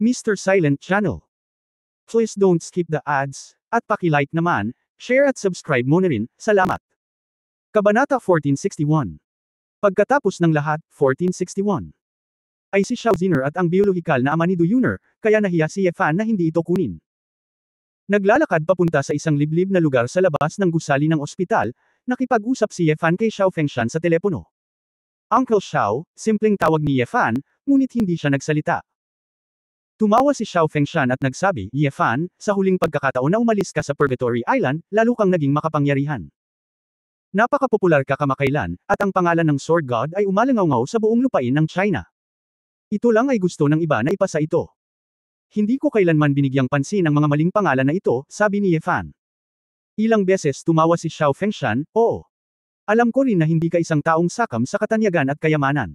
Mr. Silent Channel. Please don't skip the ads, at paki-like naman, share at subscribe mo na rin, salamat. Kabanata 1461. Pagkatapos ng lahat, 1461. Ay si Xiao Ziner at ang biolohikal na ama ni Du Yuner, kaya nahiya si Ye Fan na hindi ito kunin. Naglalakad papunta sa isang liblib na lugar sa labas ng gusali ng ospital, nakipag-usap si Ye Fan kay Xiao Fengshan sa telepono. Uncle Xiao, simpleng tawag ni Ye Fan, ngunit hindi siya nagsalita. Tumawa si Xiao Fengshan at nagsabi, Ye Fan, sa huling pagkakataon na umalis ka sa Purgatory Island, lalo kang naging makapangyarihan. Napakapopular ka kamakailan, at ang pangalan ng Sword God ay umalangaw-ngaw sa buong lupain ng China. Ito lang ay gusto ng iba na ipasa ito. Hindi ko kailanman binigyang pansin ang mga maling pangalan na ito, sabi ni Ye Fan. Ilang beses tumawa si Xiao Fengshan, oo. Alam ko rin na hindi ka isang taong sakam sa katanyagan at kayamanan.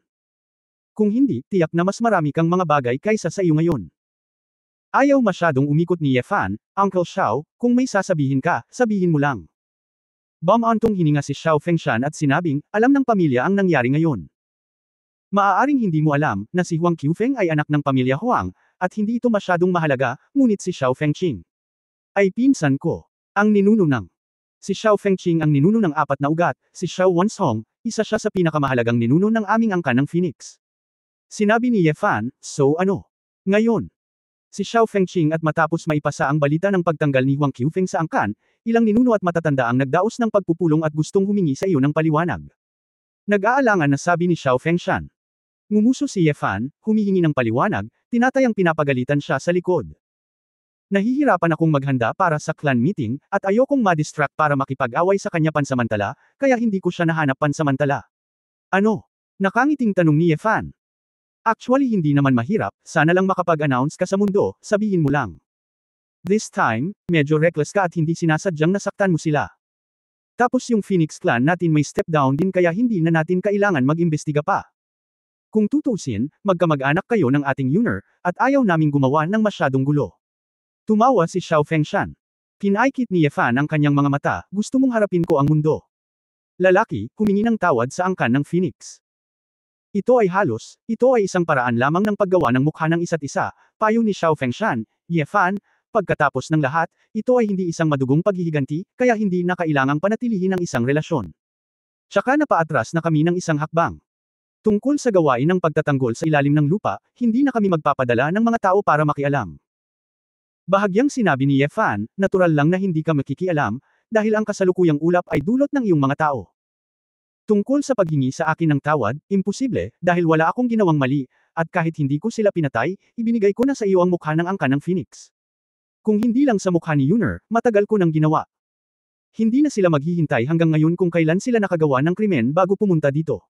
Kung hindi, tiyak na mas marami kang mga bagay kaysa sa iyo ngayon. Ayaw masyadong umikot ni Ye Fan, Uncle Xiao, kung may sasabihin ka, sabihin mo lang. Bumantong hininga si Xiao Fengshan at sinabing, alam ng pamilya ang nangyari ngayon. Maaaring hindi mo alam, na si Huang Qiufeng ay anak ng pamilya Huang, at hindi ito masyadong mahalaga, ngunit si Xiao Fengqing ay pinsan ko. Ang ninuno ng. Si Xiao Fengqing ang ninuno ng 4 na ugat, si Xiao Wanshong, isa siya sa pinakamahalagang ninuno ng aming angkan ng Phoenix. Sinabi ni Ye Fan, so ano? Ngayon. Si Xiao Fengqing at matapos maipasa ang balita ng pagtanggal ni Huang Qiufeng sa angkan, ilang ninuno at matatanda ang nagdaos ng pagpupulong at gustong humingi sa iyo ng paliwanag. Nag-aalangan na sabi ni Xiao Fengshan. Ngumuso si Ye Fan, humihingi ng paliwanag, tinatayang pinapagalitan siya sa likod. Nahihirapan akong maghanda para sa clan meeting, at ayokong ma-distract para makipag-away sa kanya pansamantala, kaya hindi ko siya nahanap pansamantala. Ano? Nakangiting tanong ni Ye Fan. Actually hindi naman mahirap, sana lang makapag-announce ka sa mundo, sabihin mo lang. This time, medyo reckless ka at hindi sinasadyang nasaktan mo sila. Tapos yung Phoenix clan natin may step down din kaya hindi na natin kailangan mag-imbestiga pa. Kung tutusin, magkamag-anak kayo ng ating Yuner, at ayaw naming gumawa ng masyadong gulo. Tumawa si Xiao Fengshan. Pinaikit ni Ye Fan ang kanyang mga mata, gusto mong harapin ko ang mundo. Lalaki, humingi ng tawad sa angkan ng Phoenix. Ito ay isang paraan lamang ng paggawa ng mukha ng isa't isa, payo ni Xiao Fengshan, Ye Fan, pagkatapos ng lahat, ito ay hindi isang madugong paghihiganti, kaya hindi na kailangang panatilihin ang isang relasyon. Tsaka napaatras na kami ng isang hakbang. Tungkol sa gawain ng pagtatanggol sa ilalim ng lupa, hindi na kami magpapadala ng mga tao para makialam. Bahagyang sinabi ni Ye Fan, natural lang na hindi ka makikialam, dahil ang kasalukuyang ulap ay dulot ng iyong mga tao. Tungkol sa paghingi sa akin ng tawad, imposible, dahil wala akong ginawang mali, at kahit hindi ko sila pinatay, ibinigay ko na sa iyo ang mukha ng angkan ng Phoenix. Kung hindi lang sa mukha ni Yuner, matagal ko nang ginawa. Hindi na sila maghihintay hanggang ngayon kung kailan sila nakagawa ng krimen bago pumunta dito.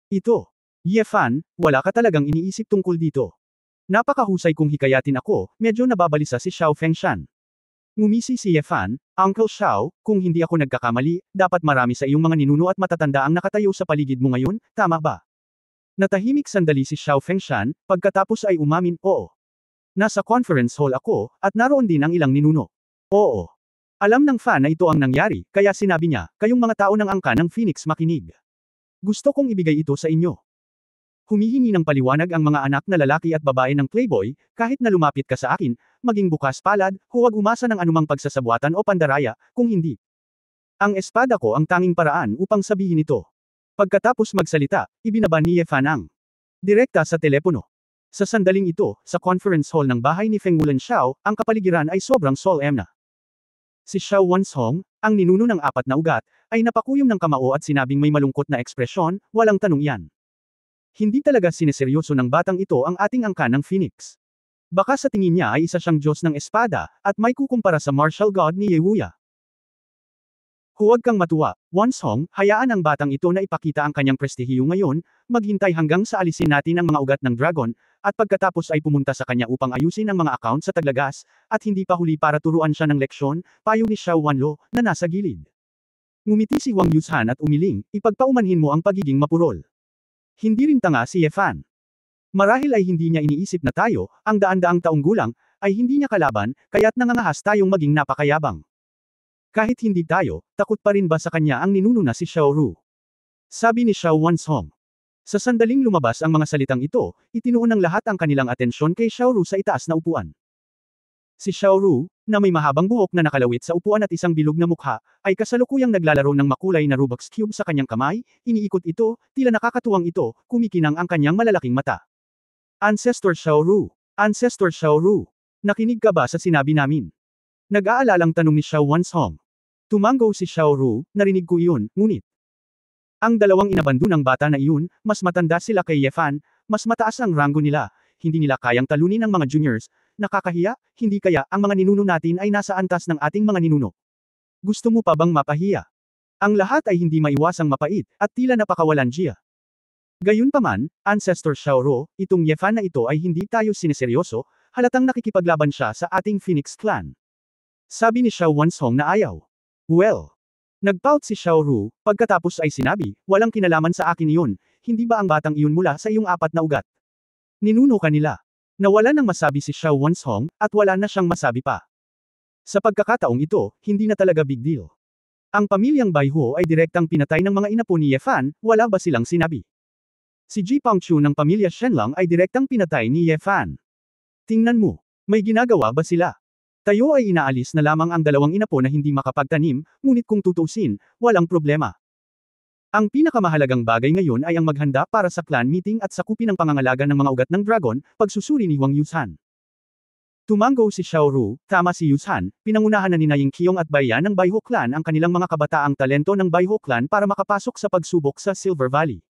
Ito. Ye Fan, wala ka talagang iniisip tungkol dito. Napakahusay kung hikayatin ako, medyo nababalisa si Xiao Fengshan. Ngumisi si Ye Fan, Uncle Xiao, kung hindi ako nagkakamali, dapat marami sa iyong mga ninuno at matatanda ang nakatayo sa paligid mo ngayon, tama ba? Natahimik sandali si Xiao Fengshan, pagkatapos ay umamin, oo. Nasa conference hall ako, at naroon din ang ilang ninuno. Oo. Alam ng Fan na ito ang nangyari, kaya sinabi niya, kayong mga tao ng angkan ng Phoenix makinig. Gusto kong ibigay ito sa inyo. Humihingi ng paliwanag ang mga anak na lalaki at babae ng Playboy, kahit na lumapit ka sa akin, maging bukas palad, huwag umasa ng anumang pagsasabuatan o pandaraya, kung hindi. Ang espada ko ang tanging paraan upang sabihin ito. Pagkatapos magsalita, ibinaba ni Ye Fan ang direkta sa telepono. Sa sandaling ito, sa conference hall ng bahay ni Feng Wulan Xiao, ang kapaligiran ay sobrang solemn na. Si Xiao Wanshong, ang ninuno ng 4 na ugat, ay napakuyom ng kamao at sinabing may malungkot na ekspresyon, walang tanong yan. Hindi talaga sineseryoso ng batang ito ang ating angkan ng Phoenix. Baka sa tingin niya ay isa siyang Diyos ng espada, at may kukumpara sa martial god ni Ye Wuya. Huwag kang matuwa, Wanshong, hayaan ang batang ito na ipakita ang kanyang prestihiyo ngayon, maghintay hanggang sa alisin natin ang mga ugat ng dragon, at pagkatapos ay pumunta sa kanya upang ayusin ang mga account sa Taglagas, at hindi pa huli para turuan siya ng leksyon, payo ni Xiao Wanlo, na nasa gilid. Ngumiti si Wang Yuzhan at umiling, ipagpaumanhin mo ang pagiging mapurol. Hindi rin tanga si Ye Fan. Marahil ay hindi niya iniisip na tayo, ang daan-daang taong gulang, ay hindi niya kalaban, kaya't nangangahas tayong maging napakayabang. Kahit hindi tayo, takot pa rin ba sa kanya ang ninuno na si Xiao Ru? Sabi ni Xiao Wanshong. Sa sandaling lumabas ang mga salitang ito, itinuon ng lahat ang kanilang atensyon kay Xiaoru sa itaas na upuan. Si Xiaoru, na may mahabang buhok na nakalawit sa upuan at isang bilog na mukha, ay kasalukuyang naglalaro ng makulay na Rubik's Cube sa kanyang kamay, iniikot ito, tila nakakatuwang ito, kumikinang ang kanyang malalaking mata. Ancestor Xiaoru! Ancestor Xiaoru! Nakinig ka ba sa sinabi namin? Nag-aalalang tanong ni Xiao Wanshong. Tumango si Xiaoru, narinig ko iyon, ngunit. Ang dalawang inabando ng bata na iyon, mas matanda sila kay Ye Fan, mas mataas ang ranggo nila, hindi nila kayang talunin ang mga juniors, nakakahiya, hindi kaya ang mga ninuno natin ay nasa antas ng ating mga ninuno. Gusto mo pa bang mapahiya? Ang lahat ay hindi maiwasang mapait, at tila napakawalan Jia. Gayunpaman, Ancestor Xiaoru, itong Ye Fan na ito ay hindi tayo sineseryoso, halatang nakikipaglaban siya sa ating Phoenix Clan. Sabi ni Xiao Wanshong na ayaw. Well. Nagpout si Xiaoru, pagkatapos ay sinabi, walang kinalaman sa akin iyon, hindi ba ang batang iyon mula sa iyong apat na ugat? Ninuno ka nila. Nawala nang masabi si Xiao Wanshong, at wala na siyang masabi pa. Sa pagkakataong ito, hindi na talaga big deal. Ang pamilyang Baihuo ay direktang pinatay ng mga inapo ni Ye Fan, wala ba silang sinabi? Si Ji Pangchu ng pamilya Shenlang ay direktang pinatay ni Ye Fan. Tingnan mo, may ginagawa ba sila? Tayo ay inaalis na lamang ang dalawang inapo na hindi makapagtanim, ngunit kung tutuusin, walang problema. Ang pinakamahalagang bagay ngayon ay ang maghanda para sa clan meeting at sakupin ang pangangalaga ng mga ugat ng dragon, pagsusuri ni Wang Yuzhan. Tumango si Xiaoru, tama si Yuzhan, pinangunahan na ni Ying Qiong at Baiyan ng Baihuo Clan ang kanilang mga kabataang talento ng Baihuo Clan para makapasok sa pagsubok sa Silver Valley.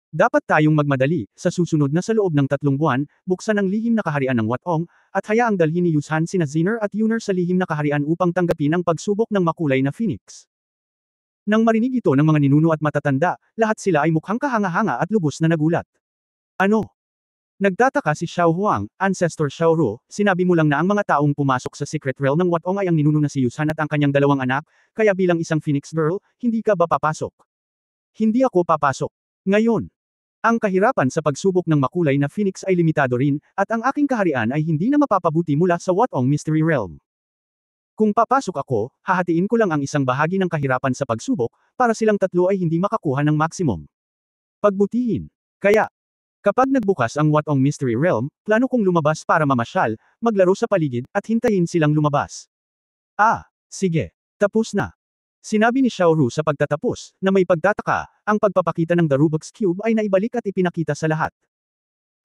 Dapat tayong magmadali, sa susunod na sa loob ng 3 buwan, buksan ang lihim na kaharian ng Watong, at hayaang dalhin ni Yuzhan sina Ziner at Yuner sa lihim na kaharian upang tanggapin ang pagsubok ng makulay na Phoenix. Nang marinig ito ng mga ninuno at matatanda, lahat sila ay mukhang kahanga-hanga at lubos na nagulat. Ano? Nagtataka si Xiao Huang, Ancestor Xiaoru, sinabi mo lang na ang mga taong pumasok sa Secret Realm ng Watong ay ang ninuno na si Yuzhan at ang kanyang dalawang anak, kaya bilang isang Phoenix Girl, hindi ka ba papasok? Hindi ako papasok. Ngayon. Ang kahirapan sa pagsubok ng makulay na Phoenix ay limitado rin, at ang aking kaharian ay hindi na mapapabuti mula sa Watong Mystery Realm. Kung papasok ako, hahatiin ko lang ang isang bahagi ng kahirapan sa pagsubok, para silang tatlo ay hindi makakuha ng maximum. Pagbutihin. Kaya, kapag nagbukas ang Watong Mystery Realm, plano kong lumabas para mamasyal, maglaro sa paligid, at hintayin silang lumabas. Ah, sige. Tapos na. Sinabi ni Xiaoru sa pagtatapos, na may pagtataka, ang pagpapakita ng The Rubik's Cube ay naibalik at ipinakita sa lahat.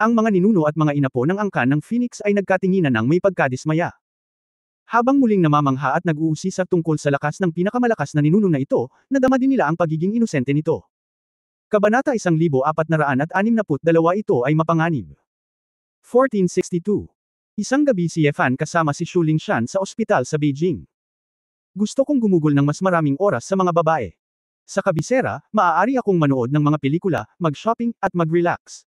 Ang mga ninuno at mga inapo ng angkan ng Phoenix ay nagkatinginan ng may pagkadismaya. Habang muling namamangha at nag-uusisa tungkol sa lakas ng pinakamalakas na ninuno na ito, nadama din nila ang pagiging inosente nito. Kabanata 1462 ito ay mapanganib. 1462. Isang gabi si Ye Fan kasama si Xu Lingshan sa ospital sa Beijing. Gusto kong gumugol ng mas maraming oras sa mga babae. Sa kabisera, maaari akong manood ng mga pelikula, mag-shopping, at mag-relax.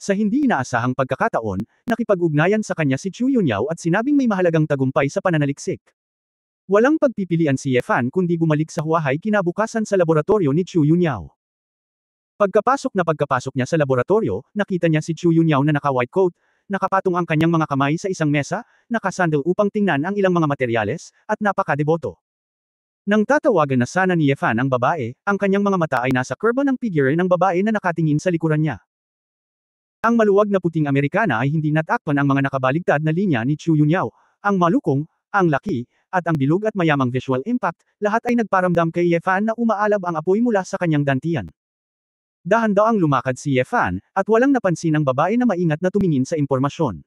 Sa hindi inaasahang pagkakataon, nakipag-ugnayan sa kanya si Chu Yunyao at sinabing may mahalagang tagumpay sa pananaliksik. Walang pagpipilian si Ye Fan kundi bumalik sa Huahay kinabukasan sa laboratorio ni Chu Yunyao. Pagkapasok niya sa laboratorio, nakita niya si Chu Yunyao na naka-white coat, nakapatong ang kanyang mga kamay sa isang mesa, nakasandal upang tingnan ang ilang mga materyales, at napakadeboto. Nang tatawagan na sana ni Ye Fan ang babae, ang kanyang mga mata ay nasa kurba ng figure ng babae na nakatingin sa likuran niya. Ang maluwag na puting Amerikana ay hindi natakpan ang mga nakabaligtad na linya ni Chu Yunyao, ang malukong, ang laki, at ang bilog at mayamang visual impact, lahat ay nagparamdam kay Ye Fan na umaalab ang apoy mula sa kanyang dantian. Dahan-daang lumakad si Ye Fan, at walang napansin ang babae na maingat na tumingin sa impormasyon.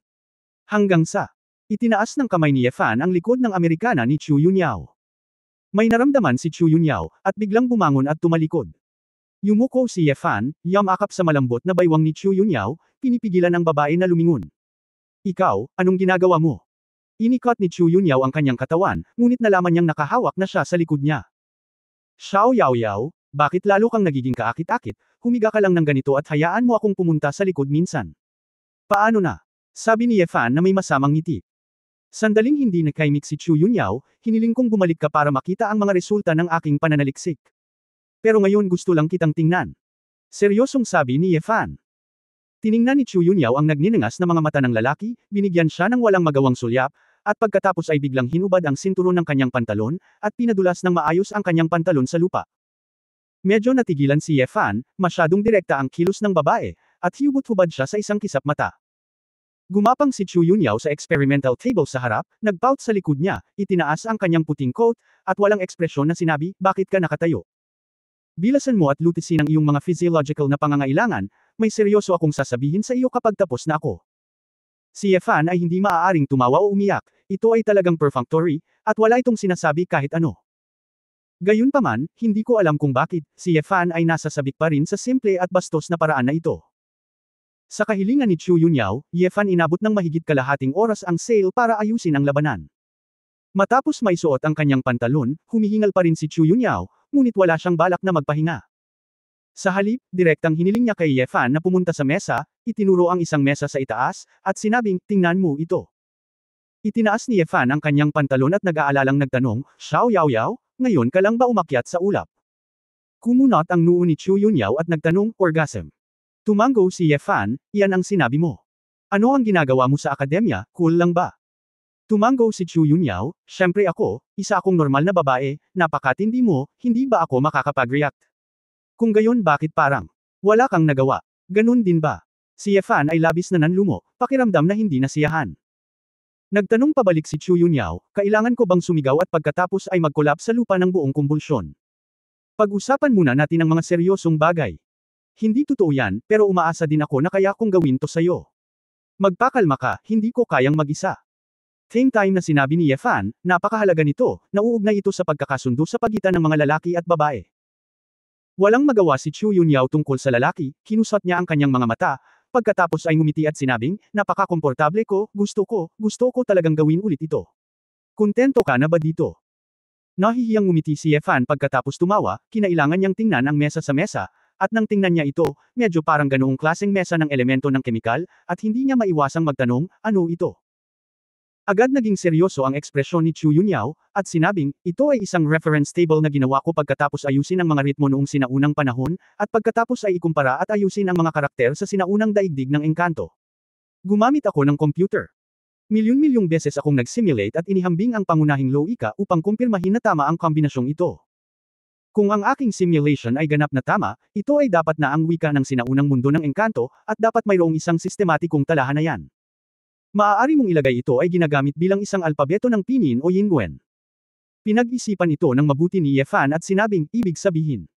Hanggang sa, itinaas ng kamay ni Ye Fan ang likod ng Amerikana ni Chu Yunyao. May naramdaman si Chu Yunyao, at biglang bumangon at tumalikod. Yumuko si Ye Fan, yamakap sa malambot na baywang ni Chu Yunyao, pinipigilan ang babae na lumingon. Ikaw, anong ginagawa mo? Inikot ni Chu Yunyao ang kanyang katawan, ngunit nalaman niyang nakahawak na siya sa likod niya. Xiao Yaoyao, bakit lalo kang nagiging kaakit-akit, humiga ka lang ng ganito at hayaan mo akong pumunta sa likod minsan. Paano na? Sabi ni Ye Fan na may masamang ngiti. Sandaling hindi nakaimik si Chu Yunyao, hiniling kong bumalik ka para makita ang mga resulta ng aking pananaliksik. Pero ngayon gusto lang kitang tingnan. Seryosong sabi ni Ye Fan. Tiningnan ni Chu Yunyao ang nagniningas na mga mata ng lalaki, binigyan siya ng walang magawang sulyap, at pagkatapos ay biglang hinubad ang sinturon ng kanyang pantalon, at pinadulas ng maayos ang kanyang pantalon sa lupa. Medyo natigilan si Ye Fan, masyadong direkta ang kilos ng babae, at hubot-hubad siya sa isang kisap mata. Gumapang si Chu Yunyao sa experimental table sa harap, nagpout sa likod niya, itinaas ang kanyang puting coat, at walang ekspresyon na sinabi, bakit ka nakatayo? Bilasan mo at lutisin ang iyong mga physiological na pangangailangan, may seryoso akong sasabihin sa iyo kapag tapos na ako. Si Ye Fan ay hindi maaaring tumawa o umiyak, ito ay talagang perfunctory, at wala itong sinasabi kahit ano. Gayunpaman, hindi ko alam kung bakit, si Ye Fan ay nasa sabik pa rin sa simple at bastos na paraan na ito. Sa kahilingan ni Chu Yunyao, Ye Fan inabot ng mahigit kalahating oras ang sale para ayusin ang labanan. Matapos maisuot ang kanyang pantalon, humihingal pa rin si Chu Yunyao, ngunit wala siyang balak na magpahinga. Sa halip, direktang hiniling niya kay Ye Fan na pumunta sa mesa, itinuro ang isang mesa sa itaas, at sinabing, tingnan mo ito. Itinaas ni Ye Fan ang kanyang pantalon at nag-aalalang nagtanong, Xiao Yao Yao, ngayon ka lang ba umakyat sa ulap? Kumunot ang noo ni Chu Yunyao at nagtanong, orgasm. Tumango si Ye Fan, iyan ang sinabi mo. Ano ang ginagawa mo sa akademya, cool lang ba? Tumango si Chu Yunyao, syempre ako, isa akong normal na babae, napakatindi mo, hindi ba ako makakapag-react? Kung gayon bakit parang, wala kang nagawa? Ganun din ba? Si Ye Fan ay labis na nanlumo, pakiramdam na hindi nasiyahan. Nagtanong pabalik si Chu Yunyao, kailangan ko bang sumigaw at pagkatapos ay mag-collapse sa lupa ng buong kumbulsyon? Pag-usapan muna natin ang mga seryosong bagay. Hindi totoo yan, pero umaasa din ako na kaya kong gawin to sa'yo. Magpakalma ka, hindi ko kayang mag-isa. Same time na sinabi ni Ye Fan, napakahalaga nito, nauugnay ito sa pagkakasundo sa pagitan ng mga lalaki at babae. Walang magawa si Chu Yunyao tungkol sa lalaki, kinusot niya ang kanyang mga mata, pagkatapos ay ngumiti at sinabing, napaka-komportable ko, gusto ko talagang gawin ulit ito. Kontento ka na ba dito? Nahihiyang ngumiti si Ye Fan pagkatapos tumawa, kinailangan niyang tingnan ang mesa sa mesa, at nang tingnan niya ito, medyo parang ganoong klaseng mesa ng elemento ng kemikal, at hindi niya maiwasang magtanong, ano ito? Agad naging seryoso ang ekspresyon ni Chu Yunyao, at sinabing, ito ay isang reference table na ginawa ko pagkatapos ayusin ang mga ritmo noong sinaunang panahon, at pagkatapos ay ikumpara at ayusin ang mga karakter sa sinaunang daigdig ng engkanto. Gumamit ako ng computer. Milyon-milyong beses akong nag-simulate at inihambing ang pangunahing loika upang kumpirmahin na tama ang kombinasyong ito. Kung ang aking simulation ay ganap na tama, ito ay dapat na ang wika ng sinaunang mundo ng engkanto, at dapat mayroong isang sistematikong talahanayan. Maaari mong ilagay ito ay ginagamit bilang isang alpabeto ng pinyin o yingwen. Pinag-isipan ito ng mabuti ni Ye Fan at sinabing, ibig sabihin.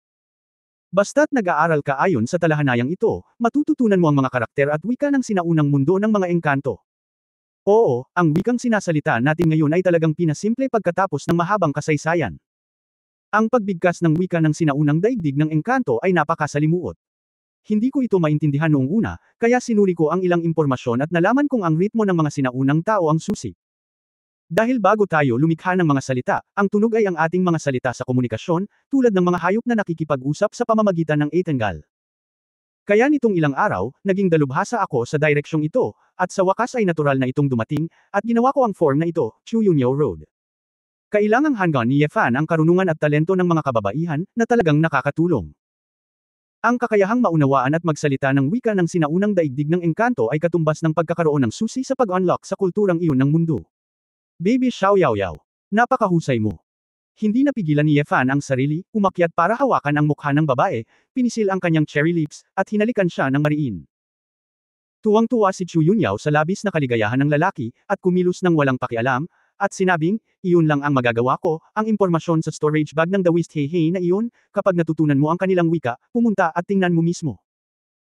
Basta't nag-aaral ka ayon sa talahanayang ito, matututunan mo ang mga karakter at wika ng sinaunang mundo ng mga engkanto. Oo, ang wikang sinasalita natin ngayon ay talagang pinasimple pagkatapos ng mahabang kasaysayan. Ang pagbigkas ng wika ng sinaunang daigdig ng engkanto ay napakasalimuot. Hindi ko ito maintindihan noong una, kaya sinuri ko ang ilang impormasyon at nalaman kong ang ritmo ng mga sinaunang tao ang susi. Dahil bago tayo lumikha ng mga salita, ang tunog ay ang ating mga salita sa komunikasyon, tulad ng mga hayop na nakikipag-usap sa pamamagitan ng etengal. Kaya nitong ilang araw, naging dalubhasa ako sa direksyong ito, at sa wakas ay natural na itong dumating, at ginawa ko ang form na ito, Chu Yunyao Road. Kailangang hanggan ni Ye Fan ang karunungan at talento ng mga kababaihan, na talagang nakakatulong. Ang kakayahang maunawaan at magsalita ng wika ng sinaunang daigdig ng engkanto ay katumbas ng pagkakaroon ng susi sa pag-unlock sa kulturang iyon ng mundo. Baby Xiao Yao Yao. Napakahusay mo. Hindi napigilan ni Ye Fan ang sarili, umakyat para hawakan ang mukha ng babae, pinisil ang kanyang cherry lips, at hinalikan siya ng mariin. Tuwang-tuwa si Chu Yunyao sa labis na kaligayahan ng lalaki, at kumilos ng walang pakialam, at sinabing, iyon lang ang magagawa ko, ang impormasyon sa storage bag ng The Wist Hey Hey na iyon, kapag natutunan mo ang kanilang wika, pumunta at tingnan mo mismo.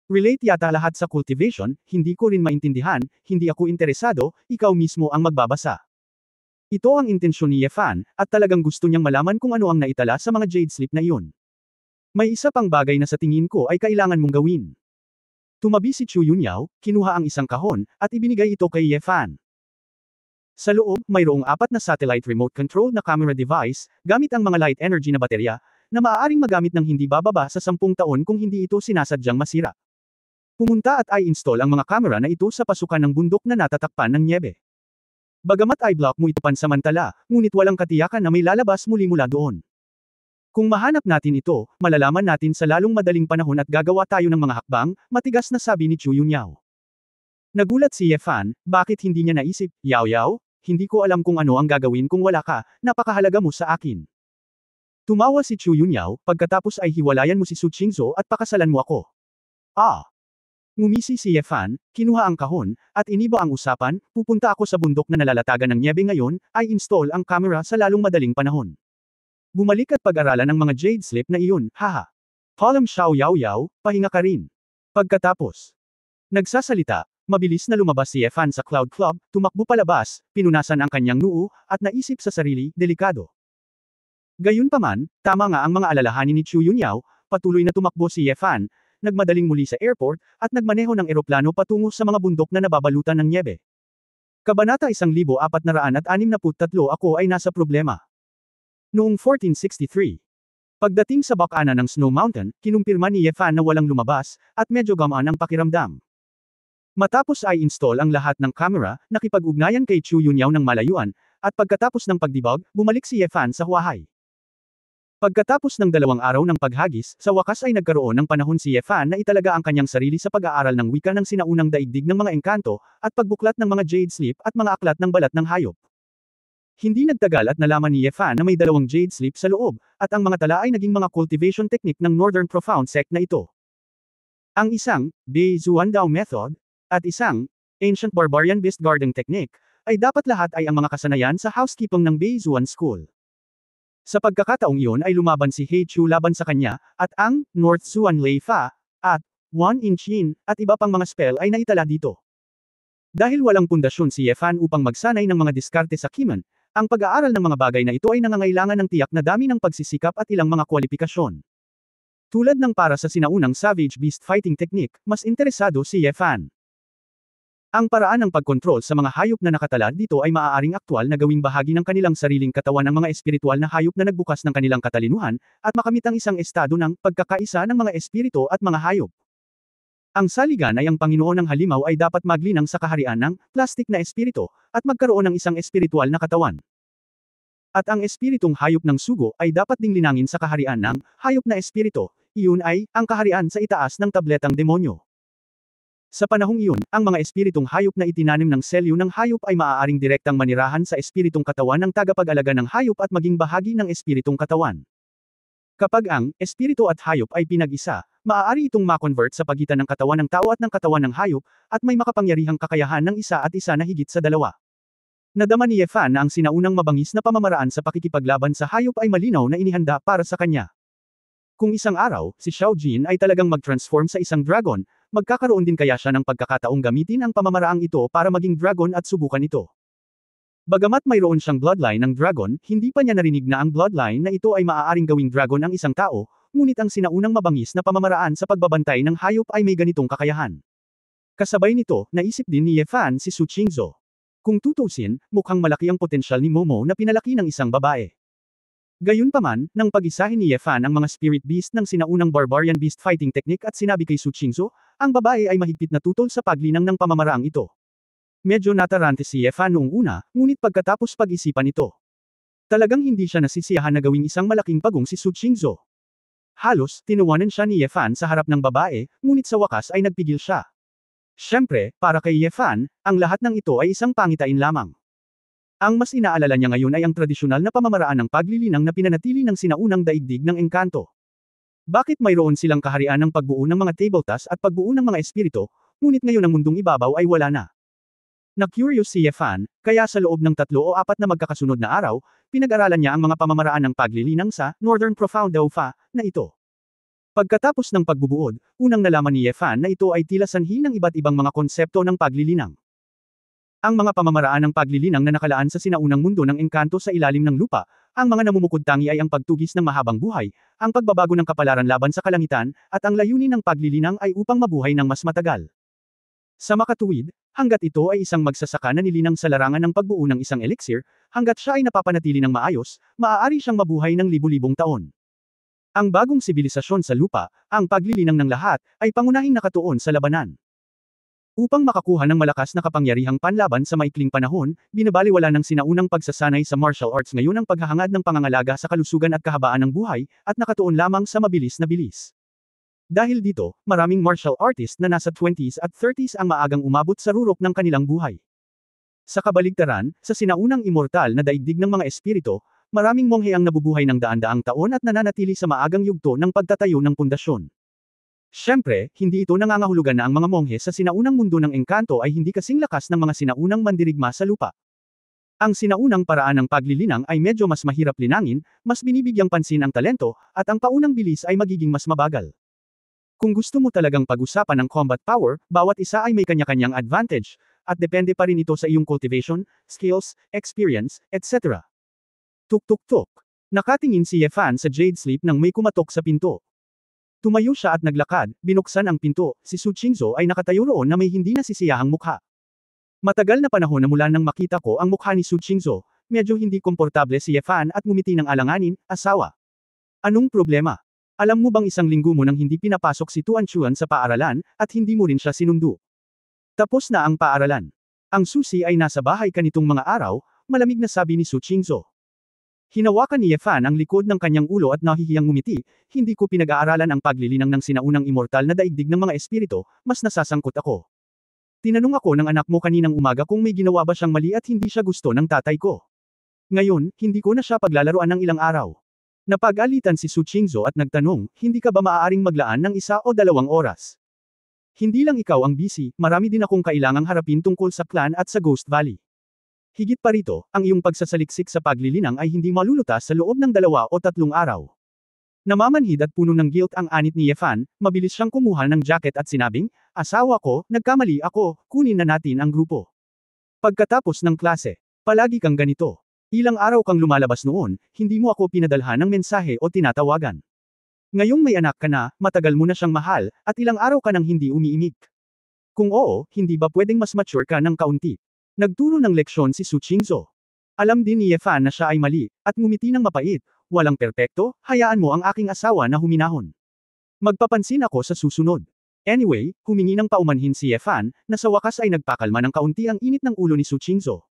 Relate yata lahat sa cultivation, hindi ko rin maintindihan, hindi ako interesado, ikaw mismo ang magbabasa. Ito ang intensyon ni Ye Fan, at talagang gusto niyang malaman kung ano ang naitala sa mga jade slip na iyon. May isa pang bagay na sa tingin ko ay kailangan mong gawin. Tumabi si Chu Yunyao, kinuha ang isang kahon, at ibinigay ito kay Ye Fan. Sa loob, mayroong 4 na satellite remote control na camera device, gamit ang mga light energy na baterya, na maaaring magamit ng hindi bababa sa 10 taon kung hindi ito sinasadyang masira. Pumunta at i-install ang mga camera na ito sa pasukan ng bundok na natatakpan ng nyebe. Bagamat i-block mo ito pansamantala, ngunit walang katiyakan na may lalabas muli mula doon. Kung mahanap natin ito, malalaman natin sa lalong madaling panahon at gagawa tayo ng mga hakbang, matigas na sabi ni Chu Yunyao. Nagulat si Ye Fan, bakit hindi niya naisip, Yao Yao? Hindi ko alam kung ano ang gagawin kung wala ka, napakahalaga mo sa akin. Tumawa si Chu Yunyao, pagkatapos ay hiwalayan mo si Su Qingzhou at pakasalan mo ako. Ah! Ngumisi si Ye Fan, kinuha ang kahon, at iniba ang usapan, pupunta ako sa bundok na nalalatagan ng niebe ngayon, ay install ang camera sa lalong madaling panahon. Bumalik at pag-aralan ang mga jade slip na iyon, haha. Palam Xiao Yao Yao, pahinga ka rin. Pagkatapos. Nagsasalita, mabilis na lumabas si Ye Fan sa Cloud Club, tumakbo palabas, pinunasan ang kanyang noo, at naisip sa sarili, delikado. Gayunpaman, tama nga ang mga alalahanin ni Chu Yunyao, patuloy na tumakbo si Ye Fan, nagmadaling muli sa airport, at nagmaneho ng eroplano patungo sa mga bundok na nababalutan ng niebe. Kabanata 1463 Ako ay nasa problema. Noong 1463. Pagdating sa bakana ng Snow Mountain, kinumpirma ni Ye Fan na walang lumabas, at medyo gamaan ang pakiramdam. Matapos ay install ang lahat ng camera, nakipag-ugnayan kay Chu Yunyao ng malayuan, at pagkatapos ng pagdibag, bumalik si Ye Fan sa Huahay. Pagkatapos ng 2 araw ng paghagis, sa wakas ay nagkaroon ng panahon si Ye Fan na italaga ang kanyang sarili sa pag-aaral ng wika ng sinaunang daigdig ng mga engkanto, at pagbuklat ng mga jade slip at mga aklat ng balat ng hayop. Hindi nagtagal at nalaman ni Ye Fan na may 2 jade slip sa loob, at ang mga tala ay naging mga cultivation technique ng Northern Profound Sect na ito. Ang isang, Bei Zuandao Method, at isang, Ancient Barbarian Beast Guarding Technique, ay dapat lahat ay ang mga kasanayan sa housekeeping ng Bei Zuan School. Sa pagkakataong iyon ay lumaban si He Chu laban sa kanya, at ang North Zuan Lei Fa, at Wan Inchin, at iba pang mga spell ay naitala dito. Dahil walang pundasyon si Ye Fan upang magsanay ng mga diskarte sa Kiman, ang pag-aaral ng mga bagay na ito ay nangangailangan ng tiyak na dami ng pagsisikap at ilang mga kwalifikasyon. Tulad ng para sa sinaunang Savage Beast Fighting Technique, mas interesado si Ye Fan. Ang paraan ng pagkontrol sa mga hayop na nakatala dito ay maaaring aktwal na gawing bahagi ng kanilang sariling katawan ng mga espiritual na hayop na nagbukas ng kanilang katalinuhan, at makamit ang isang estado ng pagkakaisa ng mga espiritu at mga hayop. Ang saligan ay ang Panginoon ng halimaw ay dapat maglinang sa kaharian ng plastik na espiritu, at magkaroon ng isang espiritual na katawan. At ang espiritong hayop ng sugo ay dapat ding linangin sa kaharian ng hayop na espiritu, iyon ay ang kaharian sa itaas ng tabletang demonyo. Sa panahong iyon, ang mga espiritong hayop na itinanim ng selyo ng hayop ay maaaring direktang manirahan sa espiritong katawan ng tagapag-alaga ng hayop at maging bahagi ng espiritong katawan. Kapag ang espiritu at hayop ay pinag-isa, maaari itong ma-convert sa pagitan ng katawan ng tao at ng katawan ng hayop, at may makapangyarihang kakayahan ng isa at isa na higit sa dalawa. Nadama ni Ye Fan na ang sinaunang mabangis na pamamaraan sa pakikipaglaban sa hayop ay malinaw na inihanda para sa kanya. Kung isang araw, si Xiao Jin ay talagang mag-transform sa isang dragon, magkakaroon din kaya siya ng pagkakataong gamitin ang pamamaraang ito para maging dragon at subukan ito. Bagamat mayroon siyang bloodline ng dragon, hindi pa niya narinig na ang bloodline na ito ay maaaring gawing dragon ang isang tao, ngunit ang sinaunang mabangis na pamamaraan sa pagbabantay ng hayop ay may ganitong kakayahan. Kasabay nito, naisip din ni Ye Fan si Su Qingzhou. Kung tutusin, mukhang malaki ang potensyal ni Momo na pinalaki ng isang babae. Gayunpaman, nang pag-isahin ni Ye Fan ang mga spirit beast ng sinaunang barbarian beast fighting technique at sinabi kay Su Qingzhou, ang babae ay mahigpit na tutol sa paglinang ng pamamaraang ito. Medyo natarante si Ye Fan noong una, ngunit pagkatapos pag-isipan ito. Talagang hindi siya nasisiyahan na gawing isang malaking pagong si Su Qingzhou. Halos, tinuwanan siya ni Ye Fan sa harap ng babae, ngunit sa wakas ay nagpigil siya. Siyempre, para kay Ye Fan, ang lahat ng ito ay isang pangitain lamang. Ang mas inaalala niya ngayon ay ang tradisyonal na pamamaraan ng paglilinang na pinanatili ng sinaunang daigdig ng engkanto. Bakit mayroon silang kaharian ng pagbuo ng mga tabletas at pagbuo ng mga espiritu, ngunit ngayon ang mundong ibabaw ay wala na? Na-curious si Ye Fan, kaya sa loob ng 3 o 4 na magkakasunod na araw, pinag-aralan niya ang mga pamamaraan ng paglilinang sa Northern Profound Fa na ito. Pagkatapos ng pagbubuod, unang nalaman ni Ye Fan na ito ay tila sanhi ng iba't ibang mga konsepto ng paglilinang. Ang mga pamamaraan ng paglilinang na nakalaan sa sinaunang mundo ng engkanto sa ilalim ng lupa, ang mga namumukod tangi ay ang pagtugis ng mahabang buhay, ang pagbabago ng kapalaran laban sa kalangitan, at ang layunin ng paglilinang ay upang mabuhay ng mas matagal. Sa makatuwid, hanggat ito ay isang magsasaka na nilinang sa larangan ng pagbuo ng isang elixir, hanggat siya ay napapanatili ng maayos, maaari siyang mabuhay ng libu-libong taon. Ang bagong sibilisasyon sa lupa, ang paglilinang ng lahat, ay pangunahing nakatuon sa labanan. Upang makakuha ng malakas na kapangyarihang panlaban sa maikling panahon, binabaliwala ng sinaunang pagsasanay sa martial arts ngayon ang paghahangad ng pangangalaga sa kalusugan at kahabaan ng buhay, at nakatuon lamang sa mabilis na bilis. Dahil dito, maraming martial artist na nasa 20s at 30s ang maagang umabot sa rurok ng kanilang buhay. Sa kabaligtaran, sa sinaunang immortal na daigdig ng mga espiritu, maraming monghe ang nabubuhay ng daan-daang taon at nananatili sa maagang yugto ng pagtatayo ng pundasyon. Siyempre, hindi ito nangangahulugan na ang mga monghe sa sinaunang mundo ng engkanto ay hindi kasing lakas ng mga sinaunang mandirigma sa lupa. Ang sinaunang paraan ng paglilinang ay medyo mas mahirap linangin, mas binibigyang pansin ang talento, at ang paunang bilis ay magiging mas mabagal. Kung gusto mo talagang pag-usapan ng combat power, bawat isa ay may kanya-kanyang advantage, at depende pa rin ito sa iyong cultivation, skills, experience, etc. Tuk-tuk-tuk. Nakatingin si Ye Fan sa Jade Sleep nang may kumatok sa pinto. Tumayo siya at naglakad, binuksan ang pinto, si Su Qingzhou ay nakatayo roon na may hindi nasisiyahang mukha. Matagal na panahon na mula nang makita ko ang mukha ni Su Qingzhou, medyo hindi komportable si Ye Fan at ngumiti ng alanganin, asawa. Anong problema? Alam mo bang isang linggo mo nang hindi pinapasok si Tuan Chuan sa paaralan, at hindi mo rin siya sinundo? Tapos na ang paaralan. Ang susi ay nasa bahay kanitong mga araw, malamig na sabi ni Su Qingzhou. Hinawakan ni Ye Fan ang likod ng kanyang ulo at nahihiyang ngumiti, hindi ko pinag-aaralan ang paglilinang ng sinaunang immortal na daigdig ng mga espiritu, mas nasasangkot ako. Tinanong ako ng anak mo kaninang umaga kung may ginawa ba siyang mali at hindi siya gusto ng tatay ko. Ngayon, hindi ko na siya paglalaruan ng ilang araw. Napag-alitan si Su Qingzhou at nagtanong, hindi ka ba maaaring maglaan ng 1 o 2 oras? Hindi lang ikaw ang busy, marami din akong kailangang harapin tungkol sa clan at sa Ghost Valley. Higit pa rito, ang iyong pagsasaliksik sa paglilinang ay hindi malulutas sa loob ng 2 o 3 araw. Namamanhid at puno ng guilt ang anit ni Ye Fan, mabilis siyang kumuha ng jacket at sinabing, asawa ko, nagkamali ako, kunin na natin ang grupo. Pagkatapos ng klase, palagi kang ganito. Ilang araw kang lumalabas noon, hindi mo ako pinadalhan ng mensahe o tinatawagan. Ngayong may anak ka na, matagal mo na siyang mahal, at ilang araw ka nang hindi umiimik. Kung oo, hindi ba pwedeng mas mature ka ng kaunti? Nagturo ng leksyon si Su Qingzhou. Alam din ni Ye Fan na siya ay mali, at ngumiti ng mapait, walang perpekto, hayaan mo ang aking asawa na huminahon. Magpapansin ako sa susunod. Anyway, humingi ng paumanhin si Ye Fan, na sa wakas ay nagpakalma ng kaunti ang init ng ulo ni Su Qingzhou.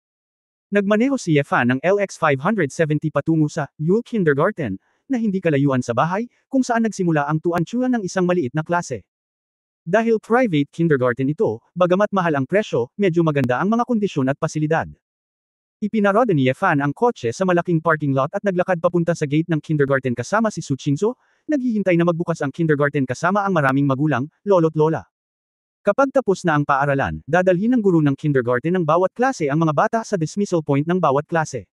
Nagmaneho si Ye Fan ng LX 570 patungo sa Yule Kindergarten, na hindi kalayuan sa bahay, kung saan nagsimula ang Tuan Chuan ng isang maliit na klase. Dahil private kindergarten ito, bagamat mahal ang presyo, medyo maganda ang mga kondisyon at pasilidad. Ipinaroda ni Ye Fan ang kotse sa malaking parking lot at naglakad papunta sa gate ng kindergarten kasama si Su Qingzhou, naghihintay na magbukas ang kindergarten kasama ang maraming magulang, lolo't lola. Kapag tapos na ang paaralan, dadalhin ng guro ng kindergarten ng bawat klase ang mga bata sa dismissal point ng bawat klase.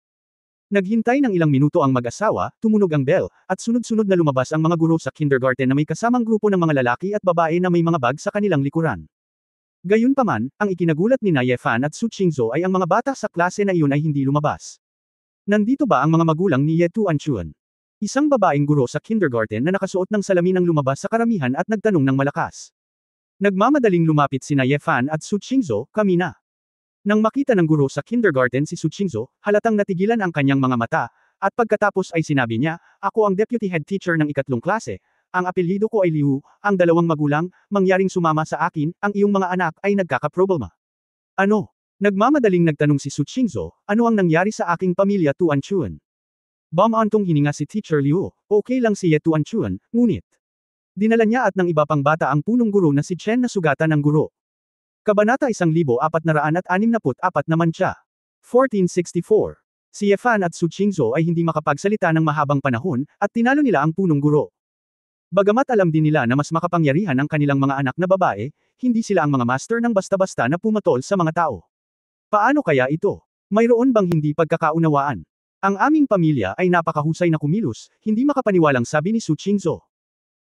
Naghintay ng ilang minuto ang mag-asawa, tumunog ang bell, at sunod-sunod na lumabas ang mga guro sa kindergarten na may kasamang grupo ng mga lalaki at babae na may mga bag sa kanilang likuran. Gayunpaman, ang ikinagulat ni Ye Fan at Su Qingzhou ay ang mga bata sa klase na iyon ay hindi lumabas. Nandito ba ang mga magulang ni Ye Tuan Chuan? Isang babaeng guro sa kindergarten na nakasuot ng salamin ang lumabas sa karamihan at nagtanong ng malakas. Nagmamadaling lumapit sina Ye Fan at Su Qingzhou, kami na. Nang makita ng guro sa kindergarten si Su Qingzhou, halatang natigilan ang kanyang mga mata, at pagkatapos ay sinabi niya, ako ang deputy head teacher ng 3 klase, ang apelyido ko ay Liu, ang 2 magulang, mangyaring sumama sa akin, ang iyong mga anak ay nagkakaproblema. Ano? Nagmamadaling nagtanong si Su Qingzhou, ano ang nangyari sa aking pamilya Tuan Chuan? Bumantong hininga si Teacher Liu, okay lang si Ye Tuan Chuan, ngunit. Dinala niya at ng iba pang bata ang punong guro na si Chen na sugatan ng guro. Kabanata 1464 naman siya. 1464. Si Ye Fan at Su Qingzhou ay hindi makapagsalita ng mahabang panahon, at tinalo nila ang punong guro. Bagamat alam din nila na mas makapangyarihan ang kanilang mga anak na babae, hindi sila ang mga master ng basta-basta na pumatol sa mga tao. Paano kaya ito? Mayroon bang hindi pagkakaunawaan? Ang aming pamilya ay napakahusay na kumilos, hindi makapaniwalang sabi ni Su Qingzhou.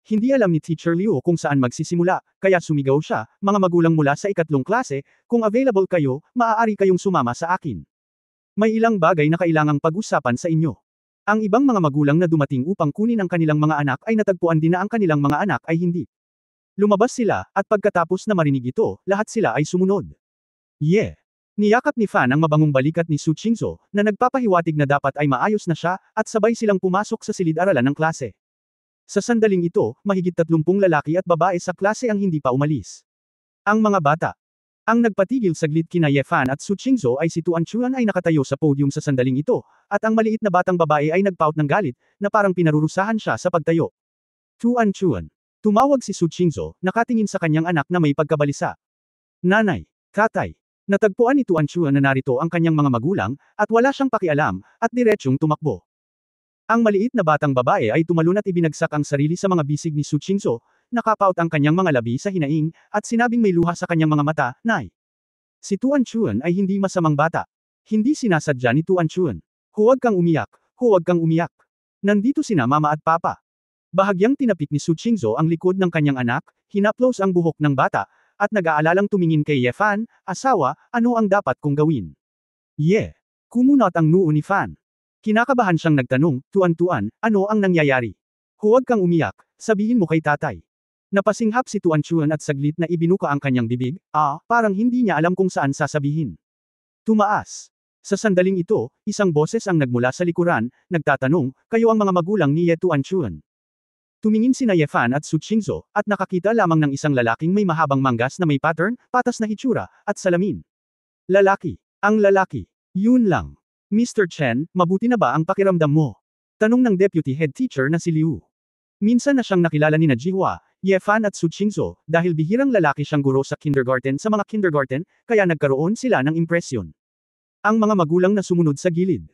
Hindi alam ni Teacher Liu kung saan magsisimula, kaya sumigaw siya, mga magulang mula sa 3 klase, kung available kayo, maaari kayong sumama sa akin. May ilang bagay na kailangang pag-usapan sa inyo. Ang ibang mga magulang na dumating upang kunin ang kanilang mga anak ay natagpuan din na ang kanilang mga anak ay hindi. Lumabas sila, at pagkatapos na marinig ito, lahat sila ay sumunod. Yeah! Niyakap ni Fan ang mabangong balikat ni Su Qingzhou, na nagpapahiwatig na dapat ay maayos na siya, at sabay silang pumasok sa silid-aralan ng klase. Sa sandaling ito, mahigit 30 lalaki at babae sa klase ang hindi pa umalis. Ang mga bata. Ang nagpatigil saglit kina Ye Fan at Su Qingzhou ay si Tuan Chuan ay nakatayo sa podium sa sandaling ito, at ang maliit na batang babae ay nagpout ng galit, na parang pinarurusahan siya sa pagtayo. Tuan Chuan. Tumawag si Su Qingzhou, nakatingin sa kanyang anak na may pagkabalisa. Nanay, tatay. Natagpuan ni Tuan Chuan na narito ang kanyang mga magulang, at wala siyang pakialam, at diretsyong tumakbo. Ang maliit na batang babae ay tumalon at ibinagsak ang sarili sa mga bisig ni Su Qingzhou, nakapaut ang kanyang mga labi sa hinaing, at sinabing may luha sa kanyang mga mata, Nay. Si Tuan Chuan ay hindi masamang bata. Hindi sinasadya ni Tuan Chuan. Huwag kang umiyak, huwag kang umiyak. Nandito sina mama at papa. Bahagyang tinapik ni Su Qingzhou ang likod ng kanyang anak, hinaplos ang buhok ng bata, at nag-aalalang tumingin kay Ye Fan, asawa, ano ang dapat kong gawin? Ye. Kumunot ang noo ni Fan. Kinakabahan siyang nagtanong, Tuan, ano ang nangyayari? Huwag kang umiyak, sabihin mo kay tatay. Napasinghap si Tuan Chuan at saglit na ibinuka ang kanyang bibig, parang hindi niya alam kung saan sasabihin. Tumaas. Sa sandaling ito, isang boses ang nagmula sa likuran, nagtatanong, kayo ang mga magulang ni Ye Tuan Chuan. Tumingin sina Ye Fan at Su Qingzhou, at nakakita lamang ng isang lalaking may mahabang manggas na may pattern, patas na hitsura, at salamin. Lalaki. Ang lalaki. Yun lang. Mr. Chen, mabuti na ba ang pakiramdam mo? Tanong ng deputy head teacher na si Liu. Minsan na siyang nakilala ni Jihua, Ye Fan at Su Qingzhou, dahil bihirang lalaki siyang guro sa kindergarten sa mga kindergarten, kaya nagkaroon sila ng impresyon. Ang mga magulang na sumunod sa gilid.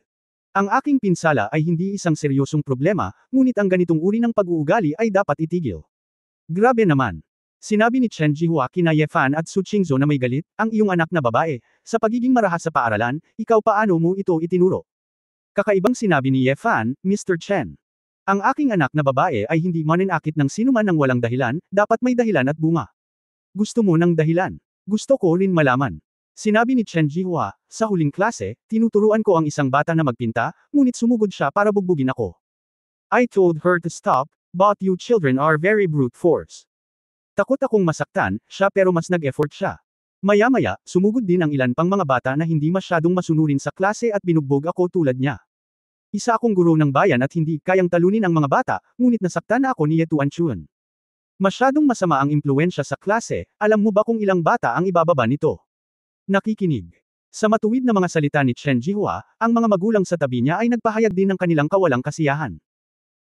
Ang aking pinsala ay hindi isang seryosong problema, ngunit ang ganitong uri ng pag-uugali ay dapat itigil. Grabe naman. Sinabi ni Chen Jihua kina Ye Fan at Su Qingzhou na may galit, ang iyong anak na babae, sa pagiging marahas sa paaralan, ikaw paano mo ito itinuro? Kakaibang sinabi ni Ye Fan, Mr. Chen. Ang aking anak na babae ay hindi mananakit ng sinuman ng walang dahilan, dapat may dahilan at bunga. Gusto mo ng dahilan? Gusto ko rin malaman. Sinabi ni Chen Jihua, sa huling klase, tinuturuan ko ang isang bata na magpinta, ngunit sumugod siya para bugbugin ako. I told her to stop, but you children are very brute force. Takot akong masaktan, siya pero mas nag-effort siya. Maya-maya, sumugod din ang ilan pang mga bata na hindi masyadong masunurin sa klase at binugbog ako tulad niya. Isa akong guro ng bayan at hindi kayang talunin ang mga bata, ngunit nasaktan na ako ni Ye Tuan Chuan. Masyadong masama ang impluensya sa klase, alam mo ba kung ilang bata ang ibababa nito? Nakikinig. Sa matuwid na mga salita ni Chen Jihua, ang mga magulang sa tabi niya ay nagpahayag din ng kanilang kawalang kasiyahan.